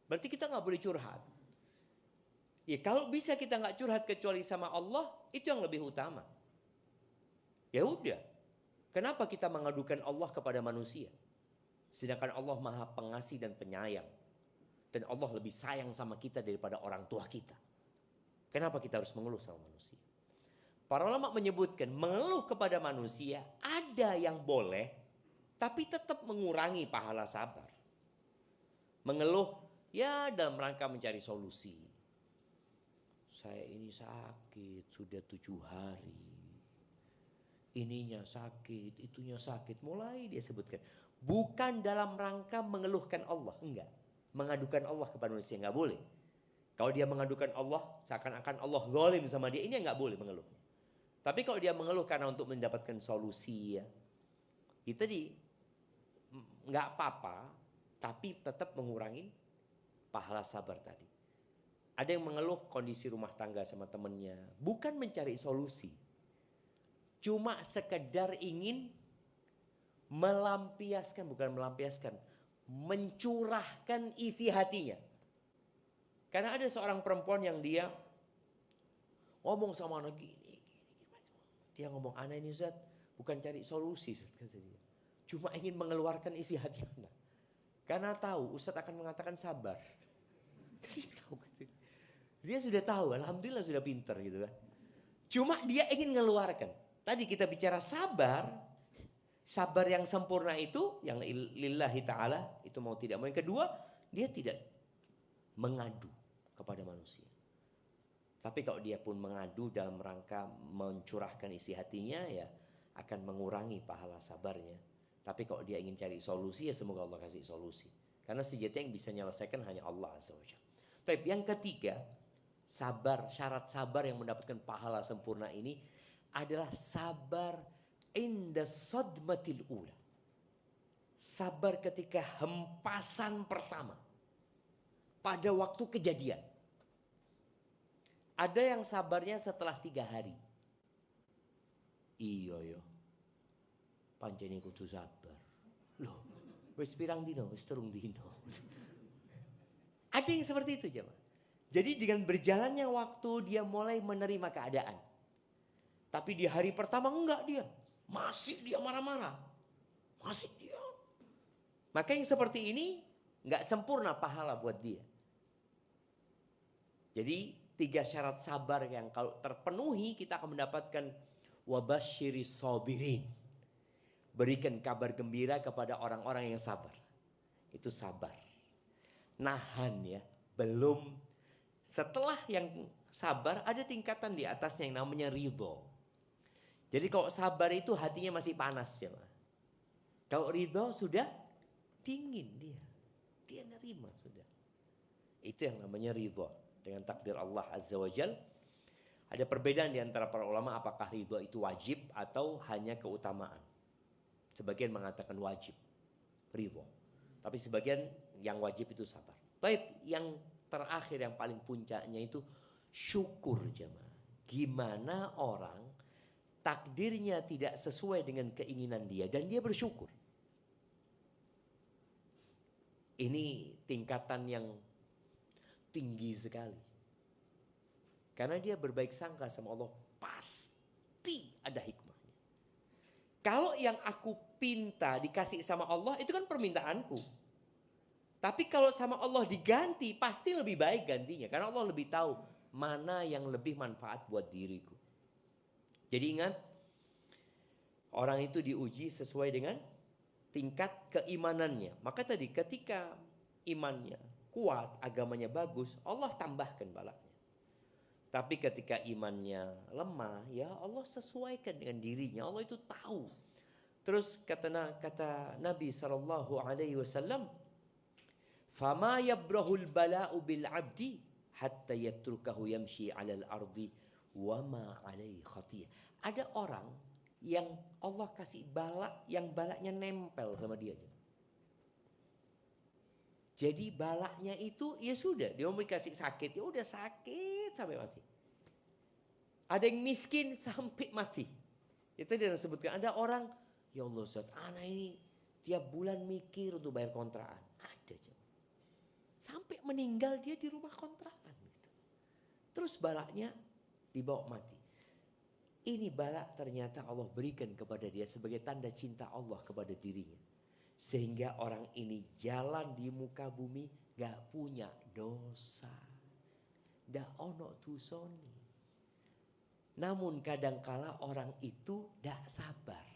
Berarti kita nggak boleh curhat. Ya kalau bisa kita nggak curhat kecuali sama Allah, itu yang lebih utama. Ya udah. Kenapa kita mengadukan Allah kepada manusia? Sedangkan Allah Maha Pengasih dan Penyayang. Dan Allah lebih sayang sama kita daripada orang tua kita. Kenapa kita harus mengeluh sama manusia? Para ulama menyebutkan mengeluh kepada manusia ada yang boleh, tapi tetap mengurangi pahala sabar. Mengeluh ya dalam rangka mencari solusi. Saya ini sakit sudah 7 hari. Ininya sakit, itunya sakit. Mulai dia sebutkan. Bukan dalam rangka mengeluhkan Allah. Enggak. Mengadukan Allah kepada manusia. Enggak boleh. Kalau dia mengadukan Allah, seakan-akan Allah zalim sama dia. Ini enggak boleh mengeluh. Tapi kalau dia mengeluh karena untuk mendapatkan solusi ya. Itu enggak apa-apa. Tapi tetap mengurangi pahala sabar tadi. Ada yang mengeluh kondisi rumah tangga sama temennya. Bukan mencari solusi. Cuma sekedar ingin melampiaskan, mencurahkan isi hatinya. Karena ada seorang perempuan yang dia ngomong sama anak gini. Dia ngomong, anak ini Ustaz, bukan cari solusi Ustaz, kata dia. Cuma ingin mengeluarkan isi hati anak. Karena tahu Ustaz akan mengatakan sabar. Dia tahu kan. Dia sudah tahu, alhamdulillah sudah pinter gitu kan. Cuma dia ingin mengeluarkan. Tadi kita bicara sabar. Sabar yang sempurna itu, yang lillahi ta'ala, itu mau tidak mau. Yang kedua, dia tidak mengadu kepada manusia. Tapi kalau dia pun mengadu dalam rangka mencurahkan isi hatinya, ya akan mengurangi pahala sabarnya. Tapi kalau dia ingin cari solusi, ya semoga Allah kasih solusi. Karena sejatinya yang bisa menyelesaikan hanya Allah Azza wa Jalla. Tapi yang ketiga, sabar, syarat sabar yang mendapatkan pahala sempurna ini adalah sabar inda sadmatil ula. Sabar ketika hempasan pertama. Pada waktu kejadian. Ada yang sabarnya setelah 3 hari. Iya yo. Pancene kudu sabar. Loh, wis pirang dino, wis 3 dino. Ada yang seperti itu jemaah. Jadi dengan berjalannya waktu dia mulai menerima keadaan. Tapi di hari pertama enggak dia. Masih dia marah-marah. Masih dia. Maka yang seperti ini enggak sempurna pahala buat dia. Jadi 3 syarat sabar yang kalau terpenuhi kita akan mendapatkan wabasyiris sabirin. Berikan kabar gembira kepada orang-orang yang sabar. Itu sabar. Nahan ya. Belum. Setelah yang sabar ada tingkatan di atasnya yang namanya ridho. Jadi kalau sabar itu hatinya masih panas ya. Kalau ridho sudah dingin dia. Dia nerima sudah. Itu yang namanya ridho. Dengan takdir Allah Azza wa Jal. Ada perbedaan di antara para ulama apakah ridho itu wajib atau hanya keutamaan. Sebagian mengatakan wajib. Ridho. Tapi sebagian yang wajib itu sabar. Baik, yang terakhir yang paling puncaknya itu syukur jemaah. Gimana orang takdirnya tidak sesuai dengan keinginan dia dan dia bersyukur. Ini tingkatan yang tinggi sekali. Karena dia berbaik sangka sama Allah, pasti ada hikmahnya. Kalau yang aku pinta dikasih sama Allah, itu kan permintaanku. Tapi kalau sama Allah diganti, pasti lebih baik gantinya. Karena Allah lebih tahu mana yang lebih manfaat buat diriku. Jadi ingat, orang itu diuji sesuai dengan tingkat keimanannya. Maka tadi ketika imannya kuat, agamanya bagus, Allah tambahkan balanya. Tapi ketika imannya lemah, ya Allah sesuaikan dengan dirinya. Allah itu tahu. Terus kata Nabi SAW, "Fama yabrahul bala'u bil 'abdi hatta yatrukahu yamshi 'alal ardi wa ma 'alaihi khatiyah." Ada orang yang Allah kasih bala, yang balanya nempel sama dia. Jadi balaknya itu ya sudah, dia mau dikasih sakit, ya udah sakit sampai mati. Ada yang miskin sampai mati. Itu dia sebutkan, ada orang, ya Allah Ustaz, anak ini tiap bulan mikir untuk bayar kontrakan. Ada coba. Sampai meninggal dia di rumah kontrakan gitu. Terus balaknya dibawa mati. Ini balak ternyata Allah berikan kepada dia sebagai tanda cinta Allah kepada dirinya. Sehingga orang ini jalan di muka bumi gak punya dosa. Gak ono tusoni. Namun kadangkala orang itu gak sabar.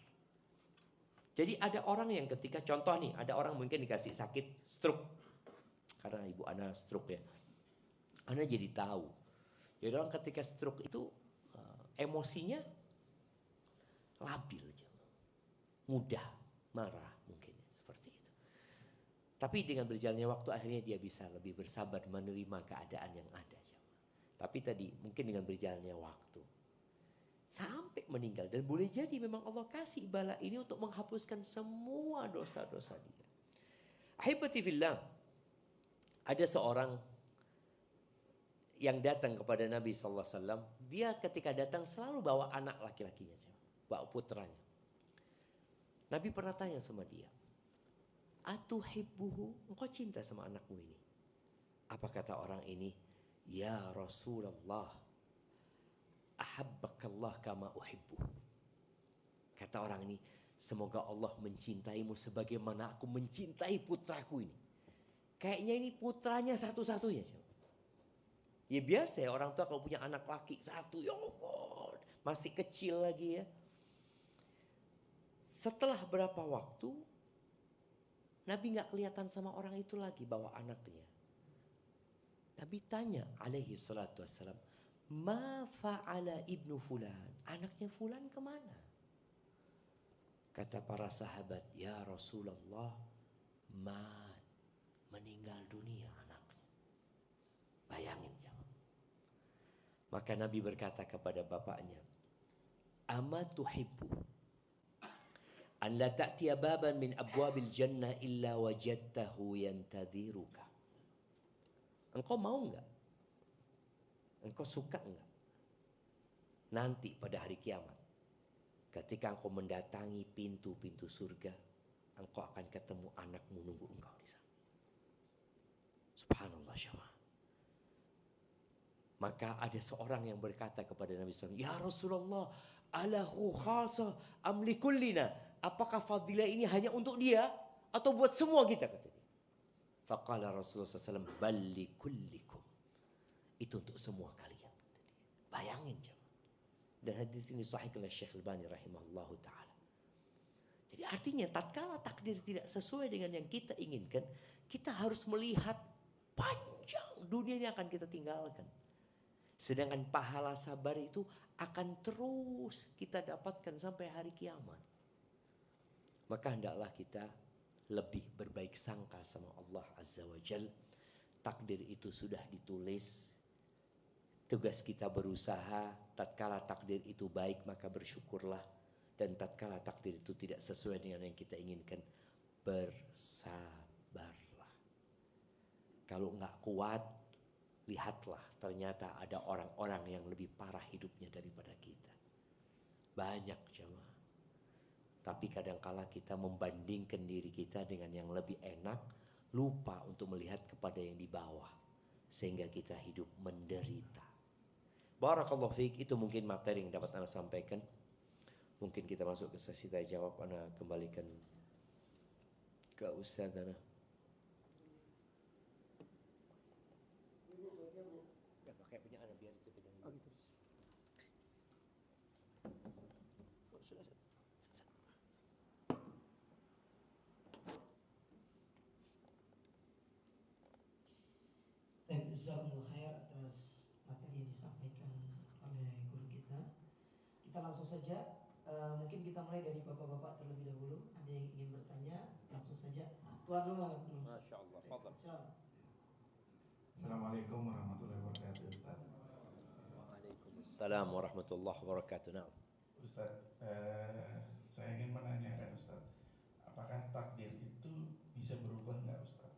Jadi ada orang yang ketika contoh nih, ada orang mungkin dikasih sakit stroke. Karena ibu Ana stroke ya. Ana jadi tahu. Jadi orang ketika stroke itu emosinya labil. Mudah marah mungkin. Seperti itu. Tapi dengan berjalannya waktu akhirnya dia bisa lebih bersabar menerima keadaan yang ada. Tapi tadi mungkin dengan berjalannya waktu sampai meninggal, dan boleh jadi memang Allah kasih bala ini untuk menghapuskan semua dosa-dosa dia. Ahibati fillah, ada seorang yang datang kepada Nabi SAW. Dia ketika datang selalu bawa anak laki-lakinya, bawa putranya. Nabi pernah tanya sama dia, "Atuhibbuhu, engkau cinta sama anakmu ini?" Apa kata orang ini? "Ya Rasulullah, ahabbakallah kama uhibbu." Kata orang ini, semoga Allah mencintaimu sebagaimana aku mencintai putraku ini. Kayaknya ini putranya satu-satunya. Ya biasa ya, orang tua kalau punya anak laki satu, ya Allah, masih kecil lagi ya. Setelah berapa waktu, Nabi gak kelihatan sama orang itu lagi bawa anaknya. Nabi tanya alaihi salatu wassalam, "Ma fa'ala ibnu fulan?" Anaknya fulan kemana? Kata para sahabat, "Ya Rasulullah, meninggal dunia anaknya." Bayangin jangan. Maka Nabi berkata kepada bapaknya, "Ama tuhibbu an la ta'tiya baban min abwabil jannah illa wajadtahu yantadhiruka." Engkau mau enggak? Engkau suka enggak? Nanti pada hari kiamat, ketika engkau mendatangi pintu-pintu surga, engkau akan ketemu anakmu nunggu engkau di sana. Subhanallah syawah. Maka ada seorang yang berkata kepada Nabi SAW, "Ya Rasulullah, alahu khasa amlikullina?" Apakah fadilah ini hanya untuk dia atau buat semua kita, kata dia. Faqala Rasulullah SAW, "Balli kullikum." Itu untuk semua kalian, kata dia. Bayangin jemaah. Dan hadis ini sahih oleh Syekh Albani rahimahullahu taala. Jadi artinya tatkala takdir tidak sesuai dengan yang kita inginkan, kita harus melihat panjang dunia ini akan kita tinggalkan. Sedangkan pahala sabar itu akan terus kita dapatkan sampai hari kiamat. Maka hendaklah kita lebih berbaik sangka sama Allah Azza wa Jal. Takdir itu sudah ditulis. Tugas kita berusaha. Tatkala takdir itu baik maka bersyukurlah. Dan tatkala takdir itu tidak sesuai dengan yang kita inginkan, bersabarlah. Kalau enggak kuat, lihatlah ternyata ada orang-orang yang lebih parah hidupnya daripada kita. Banyak jemaah. Tapi kadangkala kita membandingkan diri kita dengan yang lebih enak, lupa untuk melihat kepada yang di bawah, sehingga kita hidup menderita. Barakallahu fiik, itu mungkin materi yang dapat Anda sampaikan. Mungkin kita masuk ke sesi tanya jawab. Anda kembalikan ke Ustaz Ana. Ya, pakai punya Ana biar itu pegang. Oh gitu. Oh, sudah. Jazakumullah khair atas materi yang disampaikan oleh guru kita. Kita langsung saja, mungkin kita mulai dari bapak-bapak terlebih dahulu. Ada yang ingin bertanya, langsung saja. Tuan rumah. Masya Allah, fadal. Assalamualaikum warahmatullahi wabarakatuh, Ustaz. Waalaikumsalam warahmatullahi wabarakatuh. Nah, Ustaz, saya ingin menanyakan Ustaz, apakah takdir itu bisa berubah nggak Ustaz?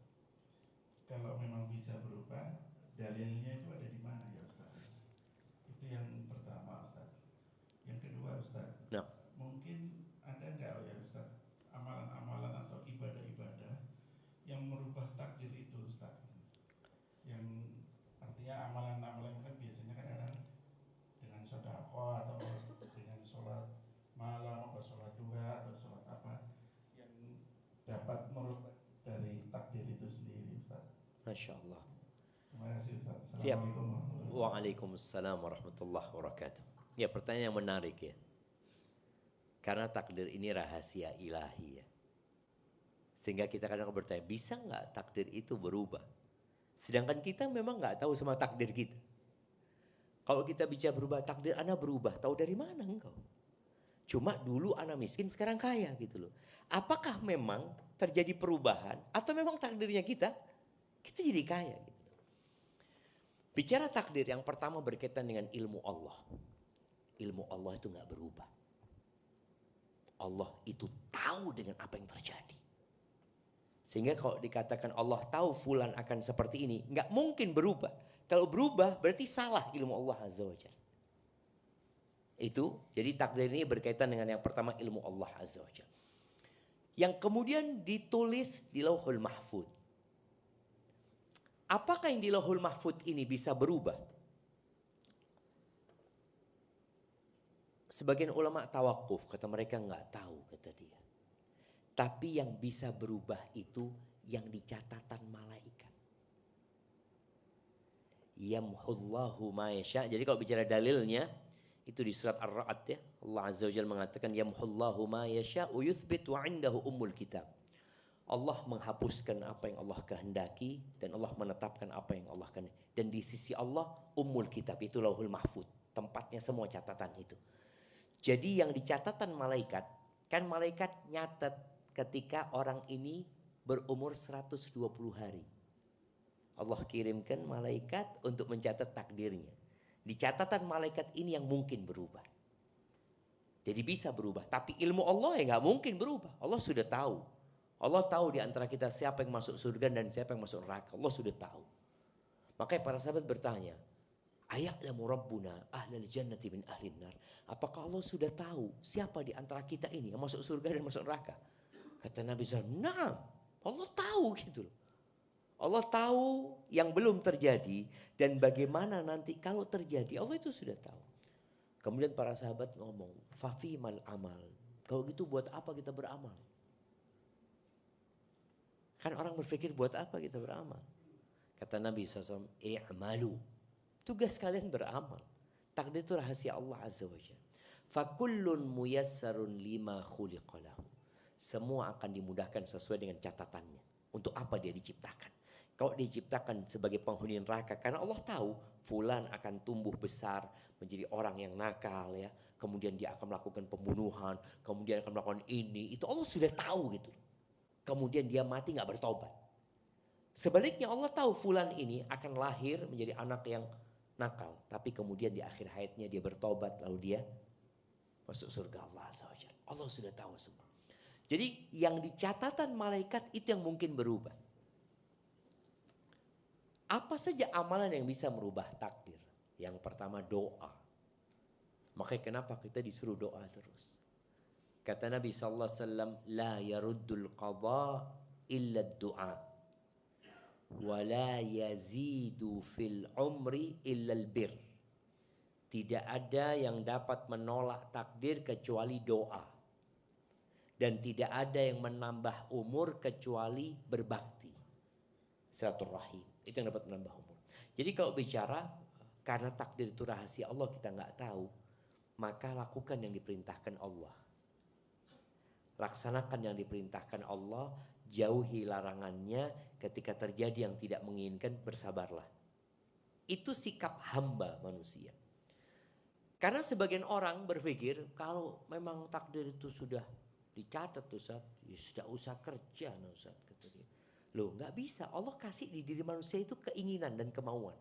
Kalau memang bisa berubah, dalilnya itu ada di mana ya Ustaz? Itu yang pertama Ustaz. Yang kedua Ustaz, nah. mungkin ada nggak ya Ustaz amalan-amalan atau ibadah-ibadah yang merubah takdir itu Ustaz? Yang artinya amalan-amalan kan biasanya kan ada dengan sedekah atau dengan sholat malam atau sholat duha atau sholat apa yang dapat merubah dari takdir itu sendiri Ustaz. Masya Allah. Terima kasih Ustaz. Siap. Assalamualaikum warahmatullahi wabarakatuh. Waalaikumsalam warahmatullahi wabarakatuh. Ya, pertanyaan yang menarik ya. Karena takdir ini rahasia ilahi ya. Sehingga kita kadang bertanya, bisa nggak takdir itu berubah? Sedangkan kita memang nggak tahu sama takdir kita. Kalau kita bicara berubah, takdir Anda berubah. Tahu dari mana engkau? Cuma dulu Anda miskin, sekarang kaya gitu loh. Apakah memang terjadi perubahan atau memang takdirnya kita jadi kaya gitu. Bicara takdir, yang pertama berkaitan dengan ilmu Allah. Ilmu Allah itu nggak berubah. Allah itu tahu dengan apa yang terjadi. Sehingga kalau dikatakan Allah tahu fulan akan seperti ini, nggak mungkin berubah. Kalau berubah berarti salah ilmu Allah Azza wa Jalla. Itu, jadi takdir ini berkaitan dengan yang pertama ilmu Allah Azza wa Jalla. Yang kemudian ditulis di Lauhul Mahfuz. Apakah yang di Lauhul Mahfuz ini bisa berubah? Sebagian ulama tawakuf, kata mereka nggak tahu, kata dia. Tapi yang bisa berubah itu yang di catatan malaikat. Yamhullahu ma yasha. Jadi kalau bicara dalilnya, itu di surat Ar-Ra'd ya. Allah Azza wa Jalla mengatakan yamhullahu ma yasha wa yuthbit wa 'indahu ummul kitab. Allah menghapuskan apa yang Allah kehendaki dan Allah menetapkan apa yang Allah kehendaki. Dan di sisi Allah ummul kitab, itu Lauhul Mahfuz, tempatnya semua catatan itu. Jadi yang di catatan malaikat, kan malaikat nyatet ketika orang ini berumur 120 hari. Allah kirimkan malaikat untuk mencatat takdirnya. Di catatan malaikat ini yang mungkin berubah. Jadi bisa berubah. Tapi ilmu Allah ya nggak mungkin berubah. Allah sudah tahu. Allah tahu di antara kita siapa yang masuk surga dan siapa yang masuk neraka. Allah sudah tahu. Makanya para sahabat bertanya, aya'lamu rabbuna ahlal jannati min ahlin nar. Apakah Allah sudah tahu siapa di antara kita ini yang masuk surga dan masuk neraka? Kata Nabi SAW, nah, Allah tahu gitu loh. Allah tahu yang belum terjadi dan bagaimana nanti kalau terjadi, Allah itu sudah tahu. Kemudian para sahabat ngomong, fafimal amal. Kalau gitu buat apa kita beramal? Kan orang berpikir buat apa kita beramal? Kata Nabi SAW, i'malu. Tugas kalian beramal. Takdir itu rahasia Allah Azza wa Jalla. Fakullun muyassarun lima khuliqalahu. Semua akan dimudahkan sesuai dengan catatannya. Untuk apa dia diciptakan? Kalau diciptakan sebagai penghuni neraka, karena Allah tahu fulan akan tumbuh besar menjadi orang yang nakal ya. Kemudian dia akan melakukan pembunuhan, kemudian akan melakukan ini, itu Allah sudah tahu gitu. Kemudian dia mati nggak bertobat. Sebaliknya Allah tahu fulan ini akan lahir menjadi anak yang nakal, tapi kemudian di akhir hayatnya dia bertobat lalu dia masuk surga Allah SWT. Allah sudah tahu semua. Jadi yang di catatan malaikat itu yang mungkin berubah. Apa saja amalan yang bisa merubah takdir? Yang pertama doa. Makanya kenapa kita disuruh doa terus? Kata Nabi SAW, la yaruddul qadha illa doa. Wala yazidu fil umri illal bir. Tidak ada yang dapat menolak takdir kecuali doa. Dan tidak ada yang menambah umur kecuali berbakti. Silaturahim. Itu yang dapat menambah umur. Jadi kalau bicara karena takdir itu rahasia Allah kita nggak tahu, maka lakukan yang diperintahkan Allah. Laksanakan yang diperintahkan Allah, jauhi larangannya. Ketika terjadi yang tidak menginginkan, bersabarlah. Itu sikap hamba manusia. Karena sebagian orang berpikir kalau memang takdir itu sudah dicatat Ustaz, ya sudah usah kerja Ustaz, kata dia. Loh, nggak bisa. Allah kasih di diri manusia itu keinginan dan kemauan.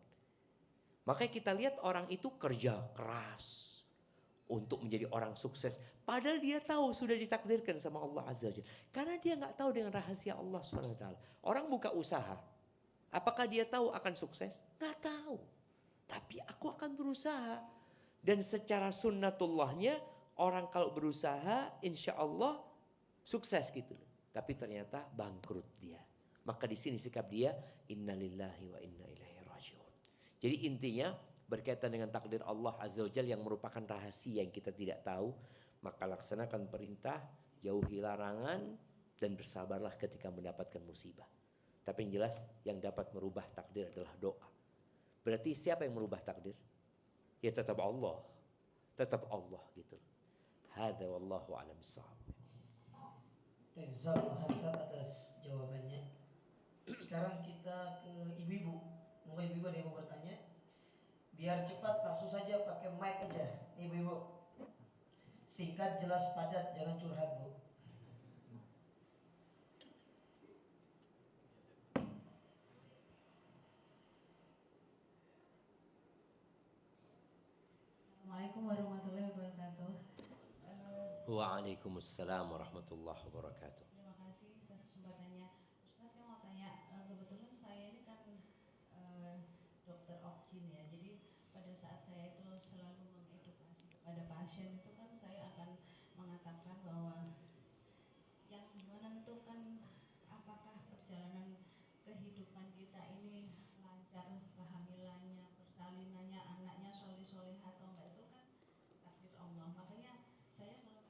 Makanya kita lihat orang itu kerja keras untuk menjadi orang sukses. Padahal dia tahu sudah ditakdirkan sama Allah Azza wa Jalla. Karena dia nggak tahu dengan rahasia Allah SWT. Orang buka usaha. Apakah dia tahu akan sukses? Nggak tahu. Tapi aku akan berusaha. Dan secara sunnatullahnya orang kalau berusaha insya Allah sukses gitu. Tapi ternyata bangkrut dia. Maka di sini sikap dia innalillahi wa inna ilaihi rajiun. Jadi intinya berkaitan dengan takdir Allah Azza wa Jalla yang merupakan rahasia yang kita tidak tahu, maka laksanakan perintah, jauhi larangan, dan bersabarlah ketika mendapatkan musibah. Tapi yang jelas yang dapat merubah takdir adalah doa. Berarti siapa yang merubah takdir? Ya tetap Allah. Tetap Allah gitu. Hadza wallahu a'lam bissawab. Jazakallah Ustaz atas jawabannya. Sekarang kita ke ibu-ibu. Mungkin ibu-ibu ada yang mau bertanya. Biar cepat langsung saja pakai mic aja, ibu-ibu. Singkat, jelas, padat, jangan curhat, Bu. Assalamualaikum warahmatullahi wabarakatuh. Waalaikumsalam warahmatullahi wabarakatuh. Terima kasih atas kesempatannya. Ustaz, saya mau tanya, kebetulan saya ini kan dokter opjin ya. Jadi pada saat saya itu selalu mengedukasi kepada pasien itu kan saya akan mengatakan bahwa yang menentukan apakah perjalanan kehidupan kita ini lancar, kehamilannya, persalinannya, anaknya soleh-soleh atau enggak itu kan takdir Allah. Makanya saya selalu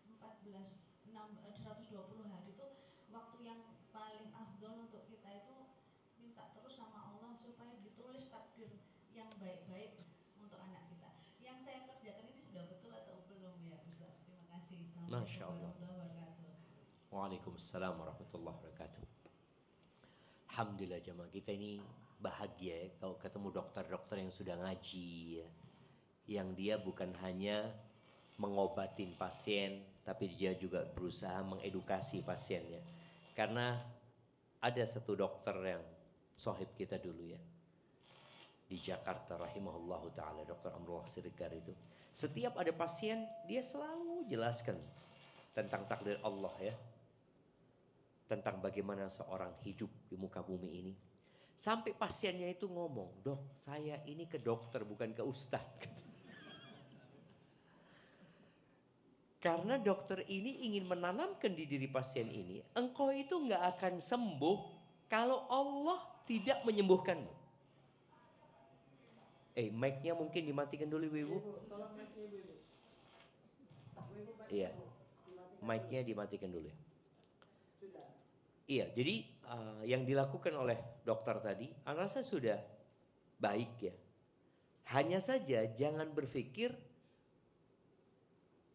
minta sebelum 120 hari itu waktu yang paling afdol untuk kita itu minta terus sama Allah supaya ditulis takdir yang baik-baik untuk anak kita. Yang saya kerjakan ini sudah betul atau belum ya Ustaz? Terima kasih. Masya Allah. Warahmatullahi wabarakatuh. Waalaikumsalam warahmatullahi wabarakatuh. Alhamdulillah jemaah kita ini bahagia ya, kalau ketemu dokter-dokter yang sudah ngaji ya. Yang dia bukan hanya mengobatin pasien, tapi dia juga berusaha mengedukasi pasiennya. Karena ada satu dokter yang sohib kita dulu ya, di Jakarta rahimahullahu ta'ala, Dr. Amrullah Siregar itu. Setiap ada pasien, dia selalu jelaskan tentang takdir Allah ya. Tentang bagaimana seorang hidup di muka bumi ini. Sampai pasiennya itu ngomong, dok saya ini ke dokter bukan ke ustadz. Karena dokter ini ingin menanamkan di diri pasien ini, engkau itu nggak akan sembuh kalau Allah tidak menyembuhkanmu. Mic-nya mungkin dimatikan dulu ibu. Iya, mic-nya dimatikan dulu ya. Iya, jadi yang dilakukan oleh dokter tadi, saya rasa sudah baik ya. Hanya saja jangan berpikir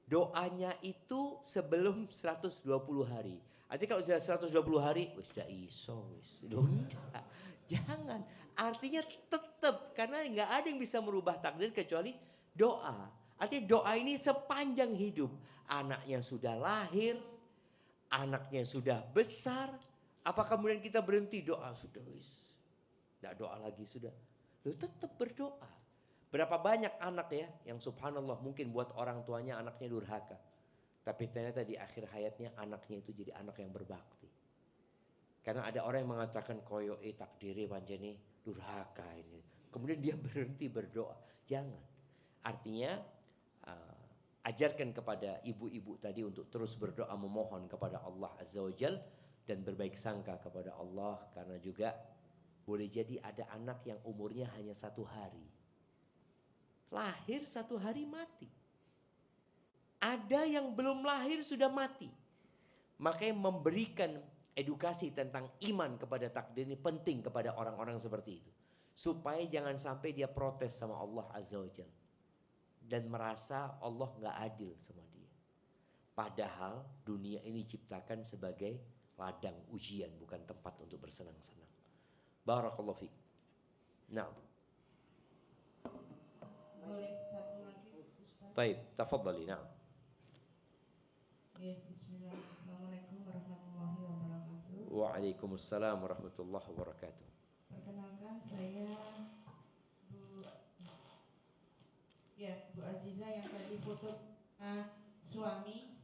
doanya itu sebelum 120 hari. Artinya kalau sudah 120 hari, sudah iso, udah. Jangan. Artinya tetap, karena nggak ada yang bisa merubah takdir kecuali doa. Artinya doa ini sepanjang hidup. Anaknya sudah lahir, anaknya sudah besar. Apa kemudian kita berhenti doa? Sudah wis. Nggak doa lagi sudah. Lu tetap berdoa. Berapa banyak anak ya yang subhanallah mungkin buat orang tuanya anaknya durhaka. Tapi ternyata di akhir hayatnya anaknya itu jadi anak yang berbakti. Karena ada orang yang mengatakan koyo takdiri panjeni durhaka ini. Kemudian dia berhenti berdoa. Jangan. Artinya ajarkan kepada ibu-ibu tadi untuk terus berdoa memohon kepada Allah Azza wa Jal dan berbaik sangka kepada Allah, karena juga boleh jadi ada anak yang umurnya hanya 1 hari. Lahir 1 hari mati. Ada yang belum lahir sudah mati. Makanya memberikan edukasi tentang iman kepada takdir ini penting kepada orang-orang seperti itu. Supaya jangan sampai dia protes sama Allah Azza wa Jalla. Dan merasa Allah gak adil sama dia. Padahal dunia ini diciptakan sebagai ladang ujian, bukan tempat untuk bersenang-senang. Barakallahu fiik. Nah. Boleh satu lagi Ustaz? Baik, tafadhali. Nah. Ya, bismillah. Assalamualaikum warahmatullahi wabarakatuh. Waalaikumsalam warahmatullahi wabarakatuh. Perkenalkan saya Bu Aziza yang tadi foto suami.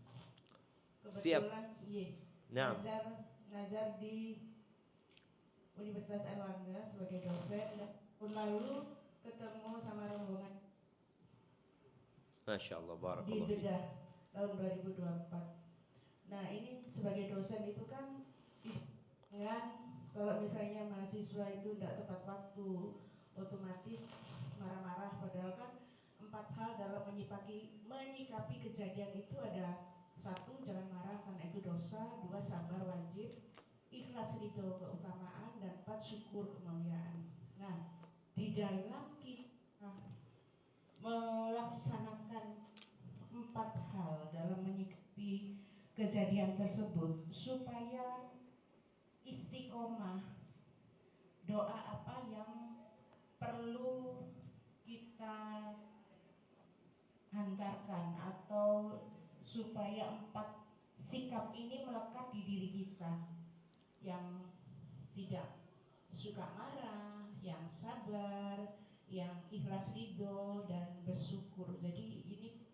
Kebetulan Nah. ngajar di Universitas Airlangga sebagai dosen, dan tahun lalu ketemu sama rombongan Masya Allah, di barakallahu fiik. Jeddah tahun 2024. Nah, ini sebagai dosen itu kan dengan kalau misalnya mahasiswa itu tidak tepat waktu, otomatis marah-marah. Padahal kan 4 hal dalam menyikapi kejadian itu ada: 1, jangan marah karena itu dosa; 2, sabar wajib; ikhlas ridho keutamaan; dan 4, syukur kemuliaan. Nah, di dalam kita melaksanakan 4 hal dalam menyikapi kejadian tersebut supaya istiqomah, doa apa yang perlu kita hantarkan atau supaya 4 sikap ini melekat di diri kita, yang tidak suka marah, yang sabar, yang ikhlas ridho, dan bersyukur. Jadi ini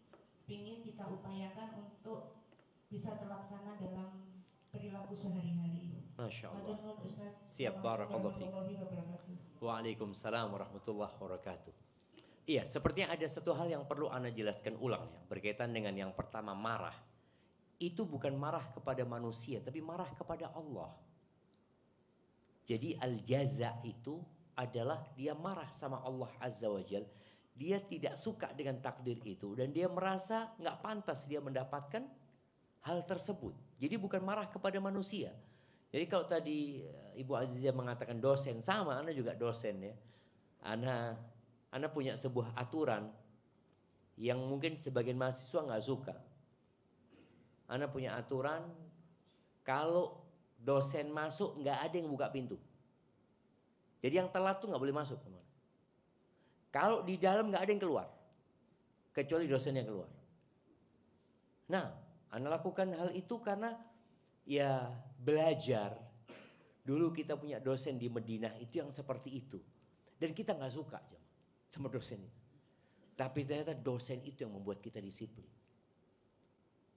ingin kita upayakan untuk bisa terlaksana dalam perilaku sehari-hari. Masya Allah. Matur nuwun, Ustaz. Siap, barakallahu fiik. Warahmatullahi wabarakatuh. Waalaikumsalam warahmatullahi wabarakatuh. Iya, sepertinya ada satu hal yang perlu Ana jelaskan ulang ya, berkaitan dengan yang pertama, marah. Itu bukan marah kepada manusia, tapi marah kepada Allah. Jadi al-jaza itu adalah dia marah sama Allah Azza wa Jal. Dia tidak suka dengan takdir itu, dan dia merasa nggak pantas dia mendapatkan hal tersebut. Jadi bukan marah kepada manusia. Jadi kalau tadi Ibu Azizah mengatakan dosen, sama Ana juga dosen ya. Ana punya sebuah aturan yang mungkin sebagian mahasiswa nggak suka. Ana punya aturan, kalau dosen masuk nggak ada yang buka pintu. Jadi yang telat tuh nggak boleh masuk. Kalau di dalam nggak ada yang keluar, kecuali dosen yang keluar. Nah, Ana lakukan hal itu karena ya belajar. Dulu kita punya dosen di Madinah itu yang seperti itu, dan kita nggak suka sama dosen itu. Tapi ternyata dosen itu yang membuat kita disiplin.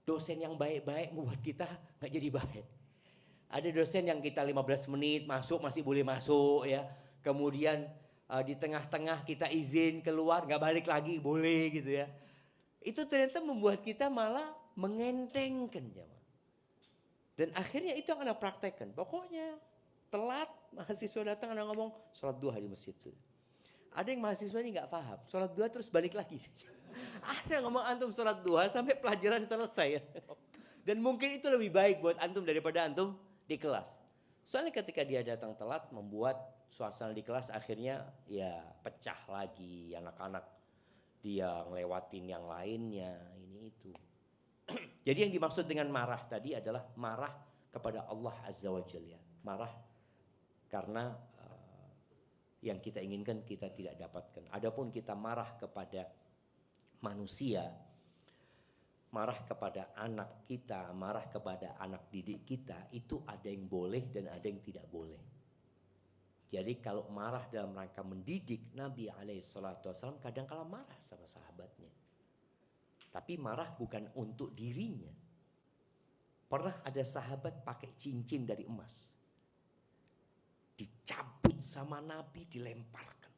Dosen yang baik-baik membuat kita nggak jadi baik. Ada dosen yang kita 15 menit masuk masih boleh masuk ya. Kemudian di tengah-tengah kita izin keluar, nggak balik lagi boleh gitu ya. Itu ternyata membuat kita malah mengentengkan jemaah. Dan akhirnya itu yang Anda praktekkan. Pokoknya telat mahasiswa datang, Anda ngomong sholat duha di masjid sudah. Ada yang mahasiswanya nggak paham, sholat duha terus balik lagi. Ada ngomong antum sholat duha sampai pelajaran selesai. Dan mungkin itu lebih baik buat antum daripada antum di kelas. Soalnya ketika dia datang telat membuat suasana di kelas akhirnya ya pecah lagi anak-anak. Dia ngelewatin yang lainnya, ini itu. Jadi yang dimaksud dengan marah tadi adalah marah kepada Allah Azza wa Jalla. Marah karena yang kita inginkan kita tidak dapatkan. Adapun kita marah kepada manusia, marah kepada anak kita, marah kepada anak didik kita, itu ada yang boleh dan ada yang tidak boleh. Jadi kalau marah dalam rangka mendidik, Nabi SAW kadang kala marah sama sahabatnya. Tapi marah bukan untuk dirinya. Pernah ada sahabat pakai cincin dari emas. Dicabut sama Nabi, dilemparkan.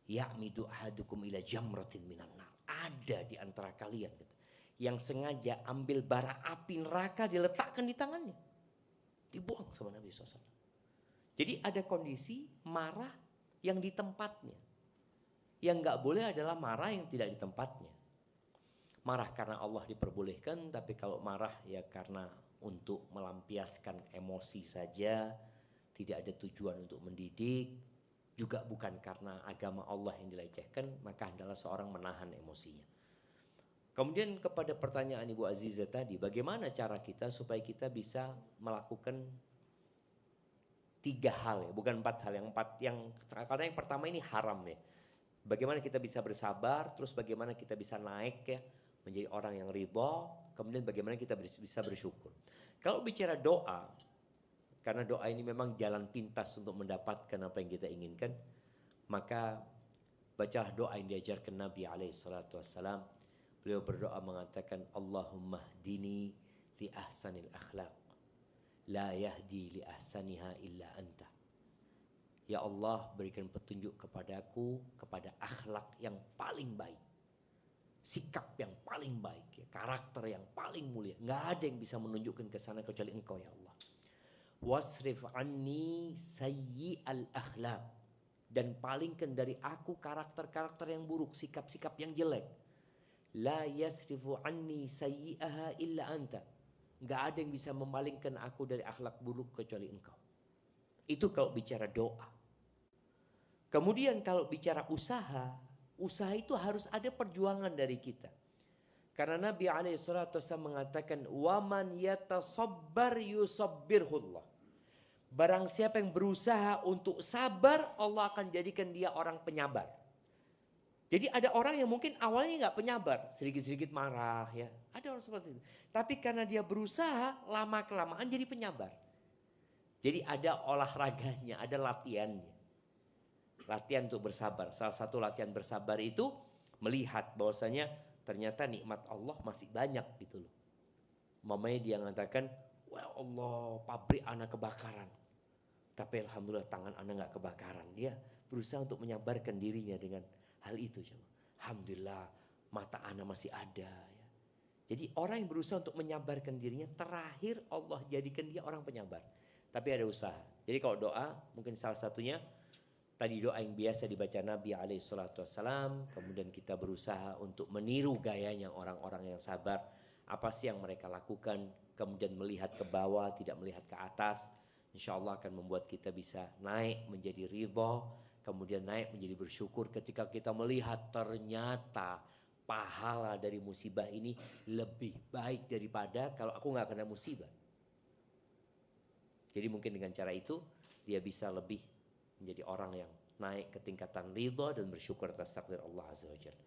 Ya'midu ahadukum ila jamratin minan nar. Ada di antara kalian yang sengaja ambil bara api neraka diletakkan di tangannya. Dibuang sama Nabi SAW. Jadi ada kondisi marah yang di tempatnya. Yang nggak boleh adalah marah yang tidak di tempatnya. Marah karena Allah diperbolehkan, tapi kalau marah ya karena untuk melampiaskan emosi saja, tidak ada tujuan untuk mendidik, juga bukan karena agama Allah yang dilecehkan, maka adalah seorang menahan emosinya. Kemudian kepada pertanyaan Ibu Aziza tadi, bagaimana cara kita supaya kita bisa melakukan 3 hal ya, bukan 4 hal, karena yang pertama ini haram ya. Bagaimana kita bisa bersabar, terus bagaimana kita bisa naik ya, menjadi orang yang ridha, kemudian bagaimana kita bisa bersyukur. Kalau bicara doa, karena doa ini memang jalan pintas untuk mendapatkan apa yang kita inginkan, maka bacalah doa yang diajarkan Nabi SAW. Beliau berdoa mengatakan, Allahumma hdini li ahsanil akhlaq, la yahdi li ahsaniha illa anta. Ya Allah, berikan petunjuk kepadaku kepada akhlak yang paling baik, sikap yang paling baik, ya, karakter yang paling mulia. Nggak ada yang bisa menunjukkan ke sana kecuali Engkau ya Allah. Wasrif anni sayyi'al akhlaq, dan palingkan dari aku karakter-karakter yang buruk, sikap-sikap yang jelek. La yasrifu anni sayyi'aha illa anta. Nggak ada yang bisa memalingkan aku dari akhlak buruk kecuali Engkau. Itu kalau bicara doa. Kemudian kalau bicara usaha itu harus ada perjuangan dari kita. Karena Nabi SAW mengatakan, waman yatasabbar yusabbirhullah. Barang siapa yang berusaha untuk sabar, Allah akan jadikan dia orang penyabar. Jadi ada orang yang mungkin awalnya nggak penyabar, sedikit-sedikit marah ya. Ada orang seperti itu. Tapi karena dia berusaha, lama-kelamaan jadi penyabar. Jadi ada olahraganya, ada latihannya. Latihan untuk bersabar. Salah satu latihan bersabar itu melihat bahwasanya ternyata nikmat Allah masih banyak gitu loh. Mamanya dia mengatakan, wah Allah, pabrik anak kebakaran. Tapi alhamdulillah tangan anak nggak kebakaran. Dia berusaha untuk menyabarkan dirinya dengan hal itu. Alhamdulillah mata anak masih ada. Ya. Jadi orang yang berusaha untuk menyabarkan dirinya, terakhir Allah jadikan dia orang penyabar. Tapi ada usaha. Jadi kalau doa mungkin salah satunya tadi doa yang biasa dibaca Nabi SAW. Kemudian kita berusaha untuk meniru gayanya orang-orang yang sabar. Apa sih yang mereka lakukan. Kemudian melihat ke bawah, tidak melihat ke atas. Insya Allah akan membuat kita bisa naik menjadi ridha. Kemudian naik menjadi bersyukur ketika kita melihat ternyata pahala dari musibah ini lebih baik daripada kalau aku nggak kena musibah. Jadi mungkin dengan cara itu dia bisa lebih menjadi orang yang naik ke tingkatan ridha dan bersyukur atas takdir Allah Azza wa Jalla.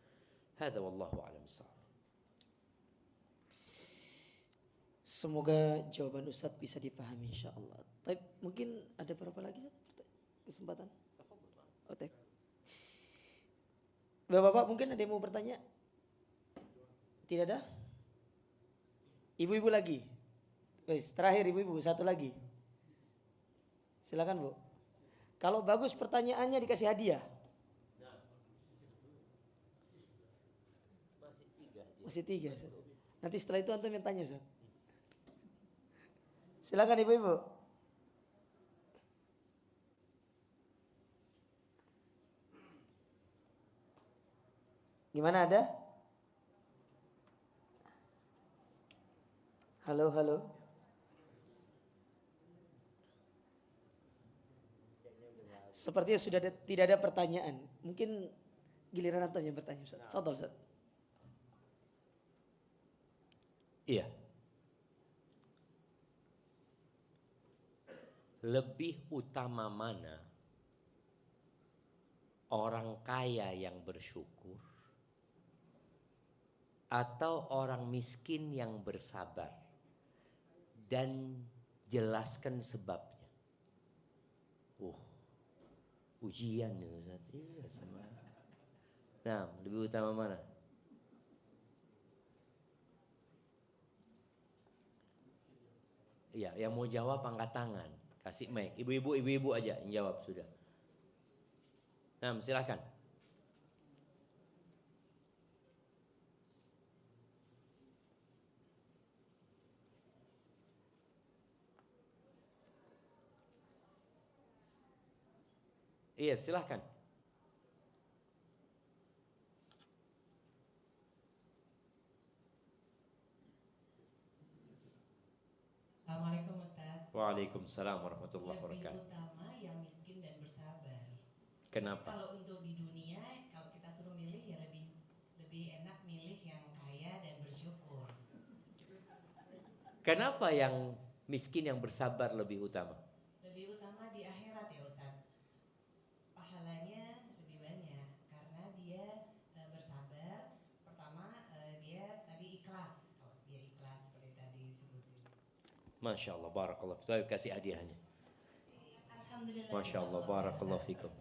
Hadza wallahu a'lam bissawab. Semoga jawaban Ustadz bisa dipahami insyaallah. Tapi mungkin ada berapa lagi kesempatan? Bapak-bapak mungkin ada yang mau bertanya? Tidak ada? Ibu-ibu lagi? Terakhir ibu-ibu, satu lagi. Silakan Bu. Kalau bagus pertanyaannya dikasih hadiah. Masih tiga. Nanti setelah itu antum yang tanya Ustaz. Silakan ibu-ibu. Gimana ada? Halo, halo. Sepertinya sudah tidak ada pertanyaan. Mungkin giliran antum yang bertanya Ustaz. Fadhal Ustaz. Iya. Lebih utama mana orang kaya yang bersyukur atau orang miskin yang bersabar, dan jelaskan sebabnya. Ujian nih Ustaz. Iya, cuma. Nah, lebih utama mana? Iya, yang mau jawab angkat tangan, kasih mic. Ibu-ibu aja yang jawab sudah. Nah, silakan. Iya, silahkan. Assalamualaikum Ustaz. Waalaikumsalam warahmatullahi Lebih wabarakatuh. utama yang miskin dan bersabar. Kenapa? Kalau untuk di dunia, kalau kita suruh milih ya lebih lebih enak milih yang kaya dan bersyukur. Kenapa yang miskin yang bersabar lebih utama? Lebih utama di akhirat ya Ustaz. Pahalanya lebih banyak karena dia bersabar. Pertama dia tadi ikhlas. Kalau dia ikhlas seperti tadi disebutin. Masya Allah, barakallah. Saya kasih hadiahnya. Alhamdulillah. Masya Allah, barakallahu fikum.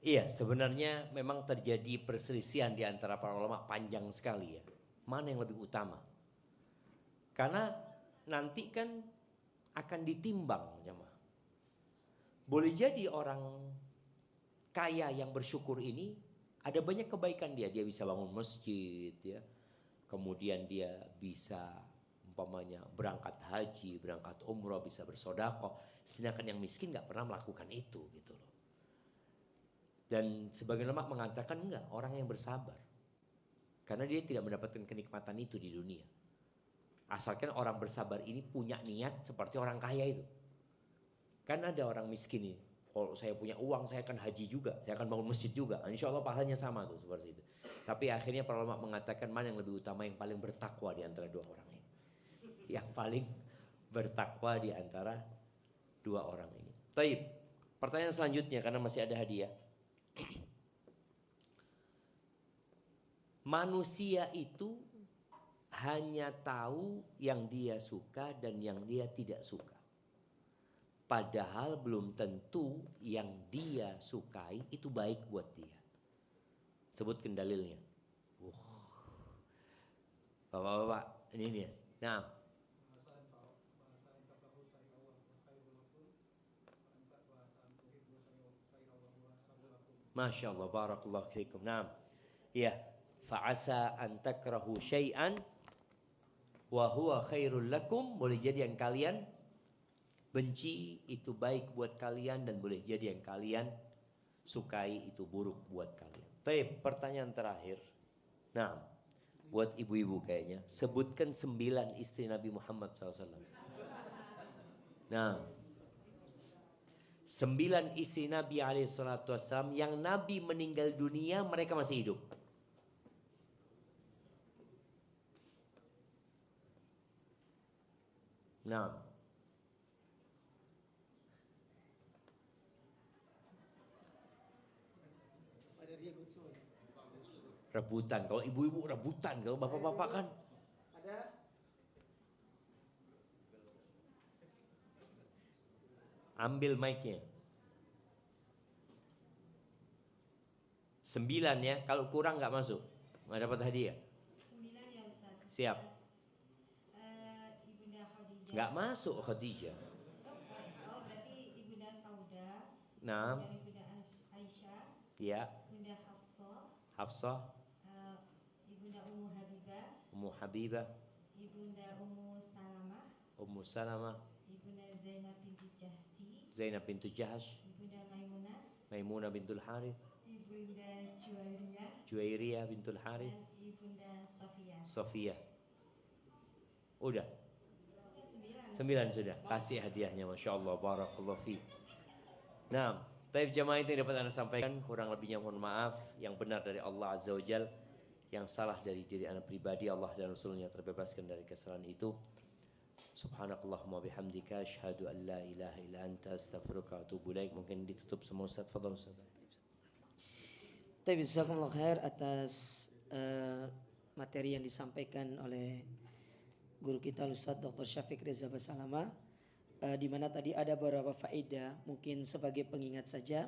Iya, sebenarnya memang terjadi perselisihan di antara para ulama panjang sekali ya. Mana yang lebih utama? Karena nanti kan akan ditimbang, jemaah. Boleh jadi orang kaya yang bersyukur ini ada banyak kebaikan dia. Dia bisa bangun masjid ya. Kemudian dia bisa umpamanya berangkat haji, berangkat umroh, bisa bersodakoh. Sedangkan yang miskin nggak pernah melakukan itu gitu loh. Dan sebagian ulama mengatakan enggak, orang yang bersabar. Karena dia tidak mendapatkan kenikmatan itu di dunia. Asalkan orang bersabar ini punya niat seperti orang kaya itu. Kan ada orang miskin ini, kalau saya punya uang saya akan haji juga, saya akan bangun masjid juga. Insya Allah pahalanya sama tuh seperti itu. Tapi akhirnya para ulama mengatakan mana yang lebih utama, yang paling bertakwa di antara dua orang ini. Yang paling bertakwa di antara dua orang ini. Taib. Pertanyaan selanjutnya karena masih ada hadiah. Manusia itu hanya tahu yang dia suka dan yang dia tidak suka. Padahal belum tentu yang dia sukai itu baik buat dia. Sebutkan dalilnya. Bapak-bapak, ini dia. Nah, Masya Allah, barakallahu fiikum. Naam. Ya, fa'asa an takrahu syai'an wa huwa khairul lakum. Boleh jadi yang kalian benci itu baik buat kalian dan boleh jadi yang kalian sukai itu buruk buat kalian. Baik, pertanyaan terakhir. Nah, buat ibu-ibu kayaknya, sebutkan 9 istri Nabi Muhammad SAW. Nah, 9 istri Nabi SAW yang Nabi meninggal dunia mereka masih hidup. Nah, rebutan. Kalau ibu-ibu rebutan, kalau bapak-bapak kan Ada ambil mic-nya. 9 ya, kalau kurang nggak masuk, nggak dapat hadiah. 9 ya Ustaz. Siap. Ibunda Khadijah. Nggak masuk Khadijah. Oh, berarti Ibunda Sauda. Nah, Dan Ibunda Aisyah. ya, Ibunda Hafsah. Hafsah, Ibunda Ummu Habibah. Ummu Habibah, Ibunda Ummu Salamah. Ummu Salamah, Ibunda Zainab binti Jahsi. Zainab bintu Jahash, Ibunda Maimunah. Maimunah bintul Harith, Ibunda Juwairiyah. Juwairiyah bintul Harith, Dan Ibunda Sofia. Sofia. Udah, 9. 9 sudah. Kasih hadiahnya, Masya Allah, barakallahu fi. Nah, taib jamaah itu yang dapat anda sampaikan. Kurang lebihnya mohon maaf. Yang benar dari Allah Azza wa Jal, yang salah dari diri anda pribadi. Allah dan Rasulnya terbebaskan dari kesalahan itu. Subhanakallahumma bihamdika asyhadu an la ilaha illa anta astaghfiruka wa atubu ilaik. Mungkin ditutup semua Ustaz. Fadhal Ustaz. Jazakumullah khair atas materi yang disampaikan oleh guru kita Ustaz Dr. Syafiq Reza Basalama, di mana tadi ada beberapa faedah, mungkin sebagai pengingat saja